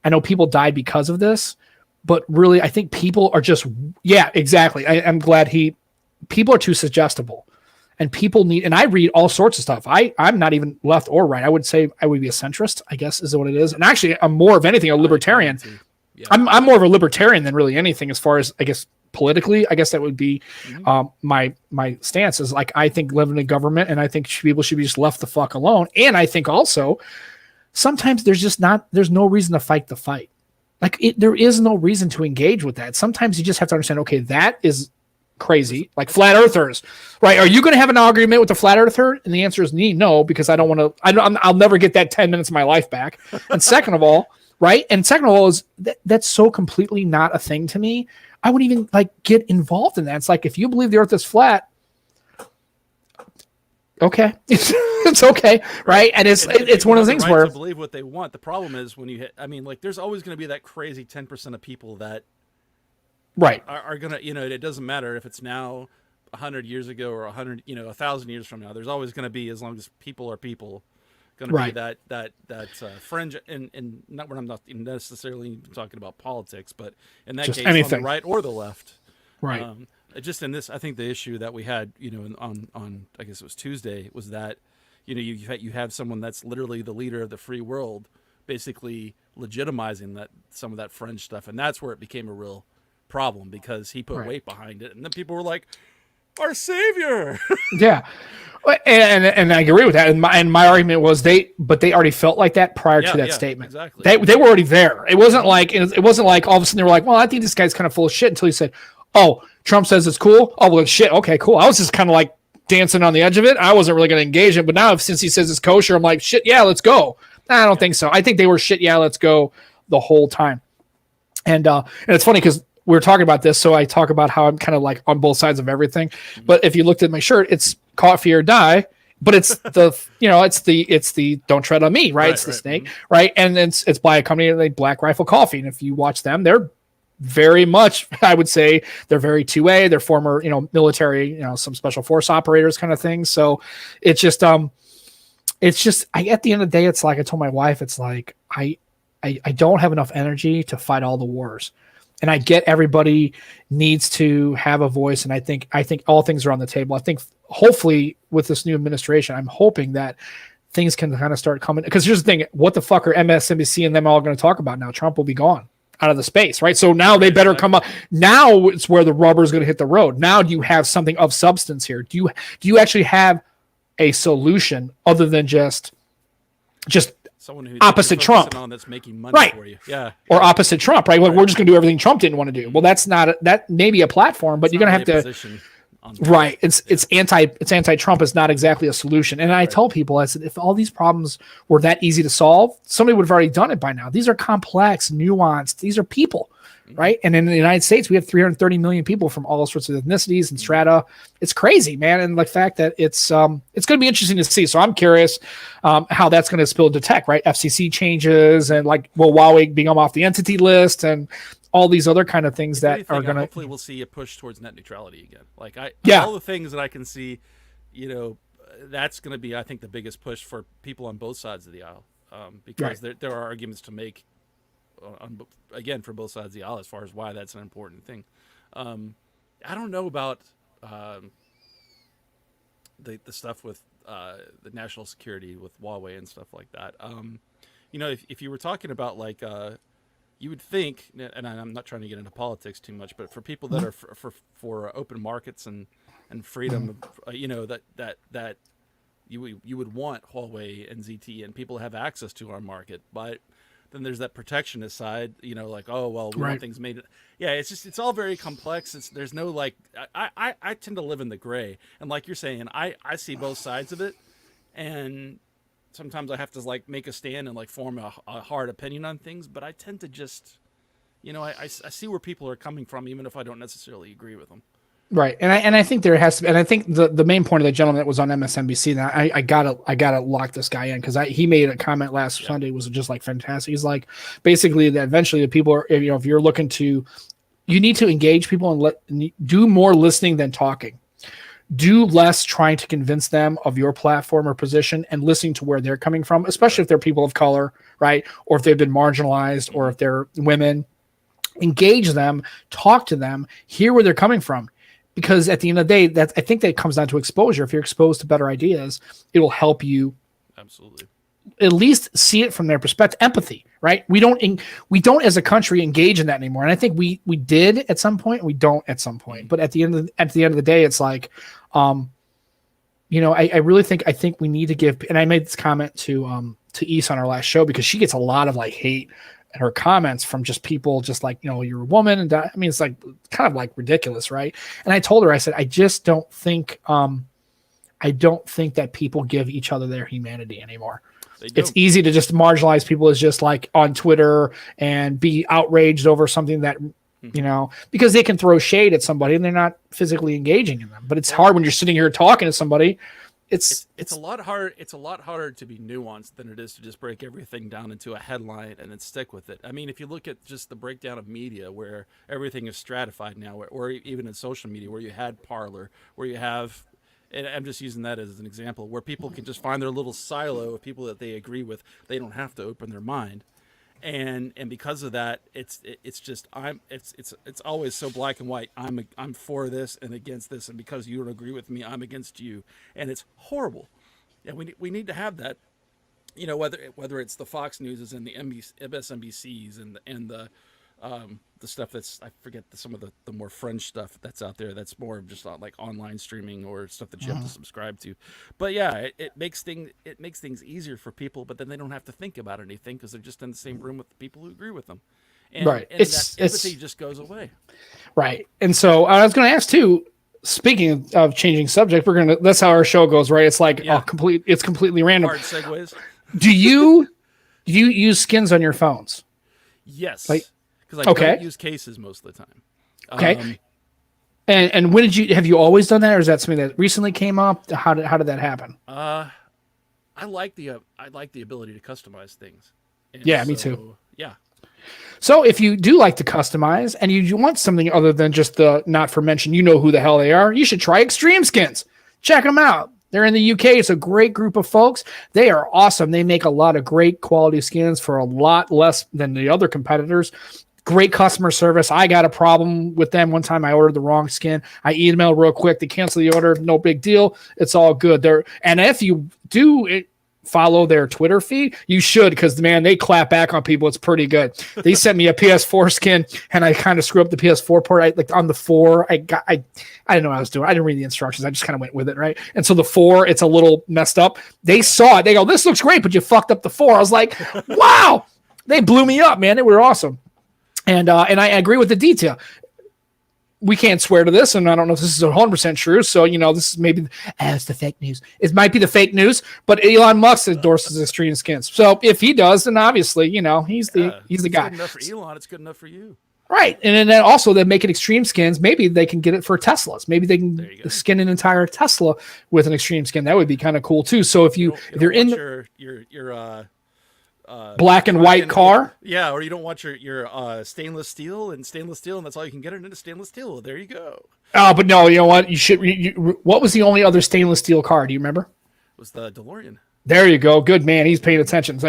I know people died because of this, but really I think people are just, exactly. I'm glad people are too suggestible, and people need, and I read all sorts of stuff. I'm not even left or right. I would say I would be a centrist, I guess is what it is. And actually I'm more of anything, a libertarian. Yeah. I'm more of a libertarian than really anything, as far as, I guess, politically. I guess that would be my stance is like, I think living in government, and I think people should be just left the fuck alone. And I think also sometimes there's no reason to fight the fight. Like, there is no reason to engage with that. Sometimes you just have to understand, okay, that is crazy, like flat earthers, right? Are you going to have an argument with the flat earther? And the answer is no, because I don't want to. I'll never get that 10 minutes of my life back. And second of all, right? And second of all, is that's so completely not a thing to me. I wouldn't even like get involved in that. It's like, if you believe the Earth is flat, okay, it's okay, right? And it's one of the things where to believe what they want. The problem is when you hit. I mean, like, there's always going to be that crazy 10% of people that. Right. Are going to, it doesn't matter if it's now 100 years ago or 1,000 years from now. There's always going to be, as long as people are people, going to be that fringe. And not when I'm not necessarily talking about politics, but in that case, anything. On the right or the left. Right. Just in this, I think the issue that we had, on I guess it was Tuesday, was that, you have someone that's literally the leader of the free world, basically legitimizing some of that fringe stuff. And that's where it became a real problem, because he put weight behind it, and then people were like, our savior. Yeah. And I agree with that. And my argument was they already felt like that prior to that statement. Exactly. They were already there. It wasn't like all of a sudden they were like, well, I think this guy's kind of full of shit, until he said, oh, Trump says it's cool. Oh, well, shit. Okay, cool. I was just kind of like dancing on the edge of it. I wasn't really going to engage it, but now since he says it's kosher, I'm like, shit. Yeah, let's go. I don't think so. I think they were shit. Yeah, let's go the whole time. And it's funny because we were talking about this, so I talk about how I'm kind of like on both sides of everything. Mm-hmm. But if you looked at my shirt, it's coffee or die, but it's the it's the don't tread on me, right? It's the snake, right? And it's by a company like Black Rifle Coffee. And if you watch them, they're very much, I would say, they're very 2A. They're former, military, some special force operators kind of thing. So it's just at the end of the day, it's like I told my wife, it's like I don't have enough energy to fight all the wars. And I get everybody needs to have a voice. And I think all things are on the table. I think hopefully with this new administration, I'm hoping that things can kind of start coming. Because here's the thing, what the fuck are MSNBC and them all going to talk about now? Trump will be gone out of the space, right? So now they better come up. Now it's where the rubber is going to hit the road. Now do you have something of substance here? Do you actually have a solution other than just someone who opposite Trump on that's making money right for you, yeah, or opposite Trump, right? Like, we're just going to do everything Trump didn't want to do. Well, that's not that may be a platform, but you're going to have to right. It's anti-Trump is not exactly a solution. And I tell people, I said, if all these problems were that easy to solve, somebody would have already done it by now. These are complex, nuanced. These are people. Right. And in the United States, we have 330 million people from all sorts of ethnicities and strata. It's crazy, man. And the fact that it's going to be interesting to see. So I'm curious how that's going to spill into tech, right? FCC changes and will Huawei become off the entity list and all these other kind of things that are going to. Hopefully we'll see a push towards net neutrality again. All the things that I can see, that's going to be, I think, the biggest push for people on both sides of the aisle, because there are arguments to make. Again, for both sides of the aisle, as far as why that's an important thing. I don't know about the stuff with the national security with Huawei and stuff like that. If you were talking about you would think, and I'm not trying to get into politics too much, but for people that are for open markets and freedom, that you would want Huawei and ZTE and people to have access to our market, but then there's that protectionist side, we want things made. Yeah, it's all very complex. There's no I tend to live in the gray, and like you're saying, I see both sides of it, and sometimes I have to make a stand and form a hard opinion on things. But I tend to just, I see where people are coming from, even if I don't necessarily agree with them. Right. And I think there has to be, and I think the main point of the gentleman that was on MSNBC, and I gotta lock this guy in, because he made a comment last Sunday was just fantastic. He's basically that eventually the people are, if you're looking to, you need to engage people and do more listening than talking. Do less trying to convince them of your platform or position and listening to where they're coming from, especially if they're people of color, right? Or if they've been marginalized, or if they're women. Engage them, talk to them, hear where they're coming from. Because at the end of the day, I think that comes down to exposure. If you're exposed to better ideas, it will help you absolutely at least see it from their perspective. Empathy, right? We don't as a country engage in that anymore. And I think we did at some point, and we don't at some point. But at the end of the day, it's I really think we need to give. And I made this comment to Issa on our last show, because she gets a lot of hate and her comments from just people you're a woman. And it's kind of ridiculous. Right. And I told her, I said, I just don't think that people give each other their humanity anymore. It's easy to just marginalize people as just on Twitter and be outraged over something that, because they can throw shade at somebody and they're not physically engaging in them. But it's hard when you're sitting here talking to somebody. It's a lot harder. It's a lot harder to be nuanced than it is to just break everything down into a headline and then stick with it. I mean, if you look at just the breakdown of media, where everything is stratified now, or even in social media, where you had Parler, where you have, and I'm just using that as an example, where people can just find their little silo of people that they agree with. They don't have to open their mind. And because of that, it's always so black and white. I'm for this and against this, and because you don't agree with me, I'm against you, and it's horrible. And we need to have that, whether it's the Fox Newses and the MSNBCs and the stuff that's, I forget some of the more fringe stuff that's out there that's more just online streaming or stuff that you have to subscribe to. But yeah, it makes things easier for people, but then they don't have to think about anything because they're just in the same room with the people who agree with them. And, right. And that empathy just goes away. Right. And so I was going to ask too, speaking of changing subject, that's how our show goes, right? It's it's completely random. Hard segues. Do you use skins on your phones? Yes. Because I don't use cases most of the time. Okay. And when have you always done that, or is that something that recently came up? How did that happen? I like the ability to customize things. And me too. Yeah. So if you do like to customize and you want something other than just the not for mention, who the hell they are, you should try Extreme Skins. Check them out. They're in the UK. It's a great group of folks. They are awesome. They make a lot of great quality skins for a lot less than the other competitors. Great customer service. I got a problem with them one time. I ordered the wrong skin. I emailed real quick. They canceled the order. No big deal. It's all good. And if you do follow their Twitter feed, you should, because man, they clap back on people. It's pretty good. They sent me a PS4 skin, and I kind of screwed up the PS4 port. Like on the 4, I didn't know what I was doing. I didn't read the instructions. I just kind of went with it, right? And so the 4, it's a little messed up. They saw it. They go, "This looks great, but you fucked up the 4." I was like, "Wow!" They blew me up, man. They were awesome. And I agree with the detail. We can't swear to this, and I don't know if this is 100% true. So, this is maybe it's the fake news. It might be the fake news, but Elon Musk endorses Extreme Skins. So if he does, then obviously, he's the guy. It's good enough for Elon. It's good enough for you. Right. And then also they make it Extreme Skins. Maybe they can get it for Teslas. Maybe they can skin an entire Tesla with an Extreme Skin. That would be kind of cool too. So if you're in your black and white car, or you don't want your stainless steel, and that's all you can get it into stainless steel. There you go. Oh, but no, you know what? You should. What was the only other stainless steel car? Do you remember? It was the DeLorean. There you go. Good man. He's paying attention. So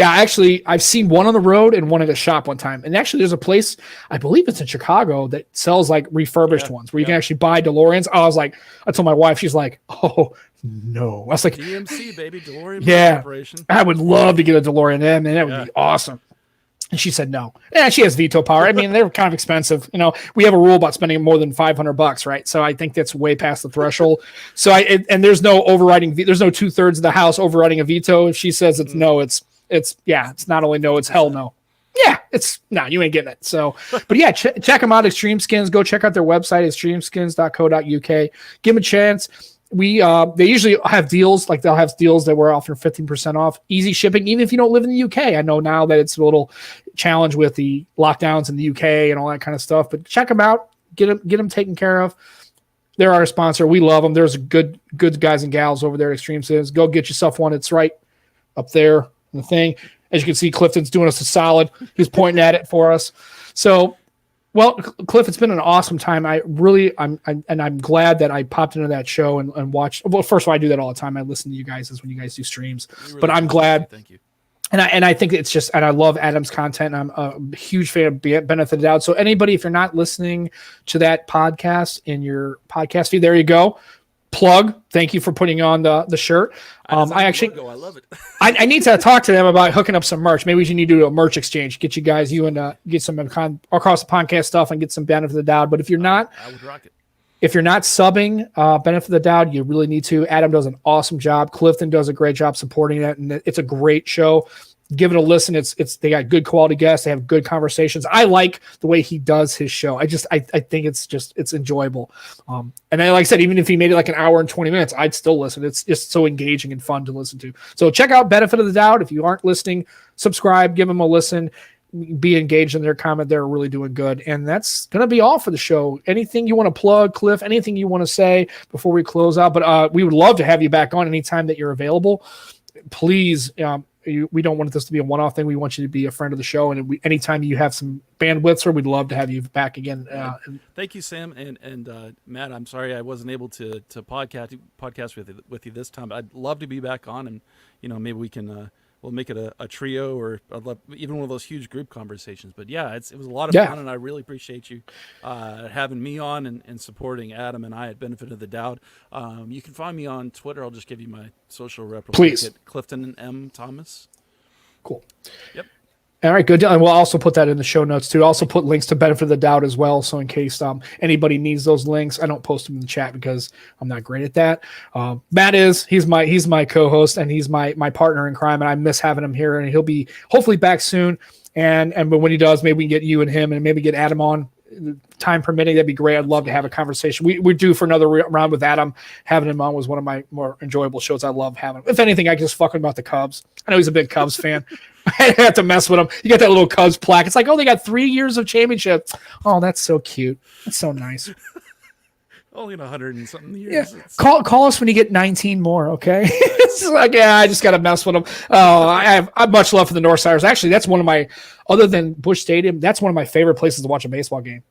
actually, I've seen one on the road and one at a shop one time. And actually, there's a place, I believe it's in Chicago, that sells like refurbished ones where you can actually buy DeLoreans. I told my wife, she's like, "Oh no." I was like, DMC, baby, DeLorean. Corporation. I would love to get a DeLorean, man. That would be awesome. And she said no. Yeah, she has veto power. I mean, they're kind of expensive. We have a rule about spending more than $500, right? So I think that's way past the threshold. So and there's no overriding. There's no 2/3 of the House overriding a veto. If she says it's no, it's not only no, it's hell no. Yeah, it's no, you ain't getting it. So, but yeah, check them out. Extreme Skins. Go check out their website, extremeskins.co.uk. Give them a chance. They usually have deals, like they'll have deals that were offering 15% off, easy shipping, even if you don't live in the UK. I know now that it's a little challenge with the lockdowns in the UK and all that kind of stuff, but check them out, get them taken care of. They're our sponsor. We love them. There's good guys and gals over there at Extreme Skins. Go get yourself one. It's right up there in the thing. As you can see, Clifton's doing us a solid. He's pointing at it for us. So, well, Cliff, it's been an awesome time. I'm glad that I popped into that show and watched. Well, first of all, I do that all the time. I listen to you guys when you guys do streams. Really, but I'm glad. Thank you. And I think it's just, and I love Adam's content. I'm a huge fan of Benefit of the Doubt. So anybody, if you're not listening to that podcast in your podcast feed, there you go. Plug. Thank you for putting on the shirt. I actually, I love it. I need to talk to them about hooking up some merch. Maybe we need to do a merch exchange. Get get some across the podcast stuff and get some Benefit of the Doubt. But if you're not, I would rock it. If you're not subbing Benefit of the Doubt, you really need to. Adam does an awesome job. Clifton does a great job supporting it, and it's a great show. Give it a listen. They got good quality guests. They have good conversations. I like the way he does his show. I think it's enjoyable. And then, like I said, even if he made it like an hour and 20 minutes, I'd still listen. It's just so engaging and fun to listen to. So check out Benefit of the Doubt. If you aren't listening, subscribe, give them a listen, be engaged in their comment. They're really doing good. And that's going to be all for the show. Anything you want to plug, Cliff, anything you want to say before we close out, but we would love to have you back on anytime that you're available. Please, we don't want this to be a one-off thing. We want you to be a friend of the show, and anytime you have some bandwidth, sir, we'd love to have you back again. Thank you, Sam and Matt. I'm sorry I wasn't able to podcast with you this time. But I'd love to be back on, and maybe we can we'll make it a trio, or I'd love even one of those huge group conversations. But yeah, it was a lot of fun, and I really appreciate you having me on and supporting Adam and I at Benefit of the Doubt. You can find me on Twitter. I'll just give you my social rep. Please. At Clifton M. Thomas. Cool. Yep. All right, good. And we'll also put that in the show notes too. Also put links to Benefit of the Doubt as well. So in case anybody needs those links, I don't post them in the chat because I'm not great at that. Matt he's my co-host, and he's my partner in crime, and I miss having him here, and he'll be hopefully back soon. But when he does, maybe we can get you and him, and maybe get Adam on, time permitting. That'd be great. I'd love to have a conversation. We're due for another round with Adam. Having him on was one of my more enjoyable shows. I love having him. If anything, I can just fuck him about the Cubs. I know he's a big Cubs fan. I have to mess with him. You got that little Cubs plaque. It's like, oh, they got 3 years of championship. Oh, that's so cute. That's so nice. Only in 100 and something years. Yeah. Call us when you get 19 more, okay? It's like, I just got to mess with them. Oh, I have much love for the North Stars. Actually, that's one of my, other than Busch Stadium, that's one of my favorite places to watch a baseball game.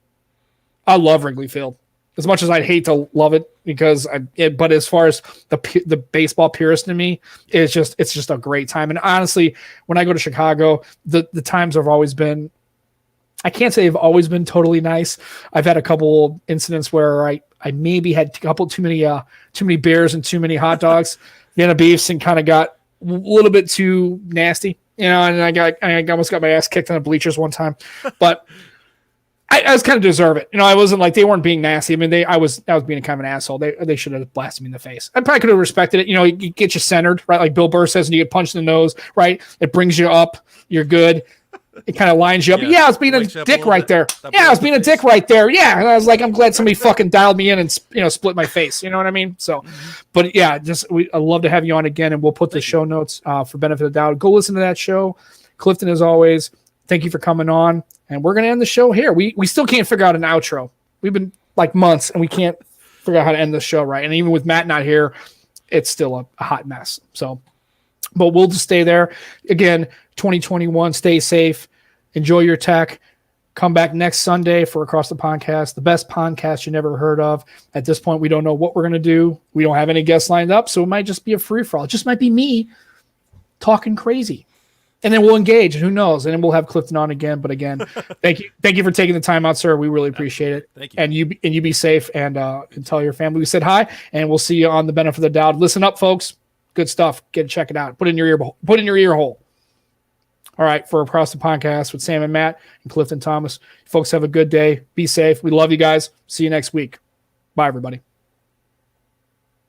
I love Wrigley Field. As much as I'd hate to love it, but as far as the baseball purist in me, it's just a great time. And honestly, when I go to Chicago, the times have always been I can't say they've always been totally nice. I've had a couple incidents where I maybe had a couple too many beers and too many hot dogs, beefs, and kind of got a little bit too nasty, and I almost got my ass kicked on the bleachers one time, but I was kind of deserve it. I wasn't like, they weren't being nasty. I mean, I was being kind of an asshole. They should have blasted me in the face. I probably could have respected it. It gets you centered, right? Like Bill Burr says, when you get punched in the nose, right? It brings you up. You're good. It kind of lines you up. Yeah, I was being a dick right there. Yeah, I was being a dick right there. Yeah, and I was like, I'm glad somebody fucking dialed me in and split my face. You know what I mean? So, but yeah, I'd love to have you on again, and we'll put the show notes for benefit of the doubt. Go listen to that show. Clifton, as always, thank you for coming on, and we're gonna end the show here. We still can't figure out an outro. We've been like months, and we can't figure out how to end the show right. And even with Matt not here, it's still a hot mess. So, but we'll just stay there. Again, 2021, stay safe, enjoy your tech. Come back next Sunday for Across the Pondcast, the best podcast you never heard of. At this point, we don't know what we're going to do. We don't have any guests lined up, so it might just be a free-for-all. It just might be me talking crazy. And then we'll engage, and who knows? And then we'll have Clifton on again. But again, thank you for taking the time out, sir. We really appreciate it. Thank you. And you be safe, and tell your family we said hi, and we'll see you on the benefit of the doubt. Listen up, folks. Good stuff. Check it out. Put it in your ear hole. All right, for Across the Podcast with Sam and Matt and Clifton Thomas. Folks, have a good day. Be safe. We love you guys. See you next week. Bye, everybody.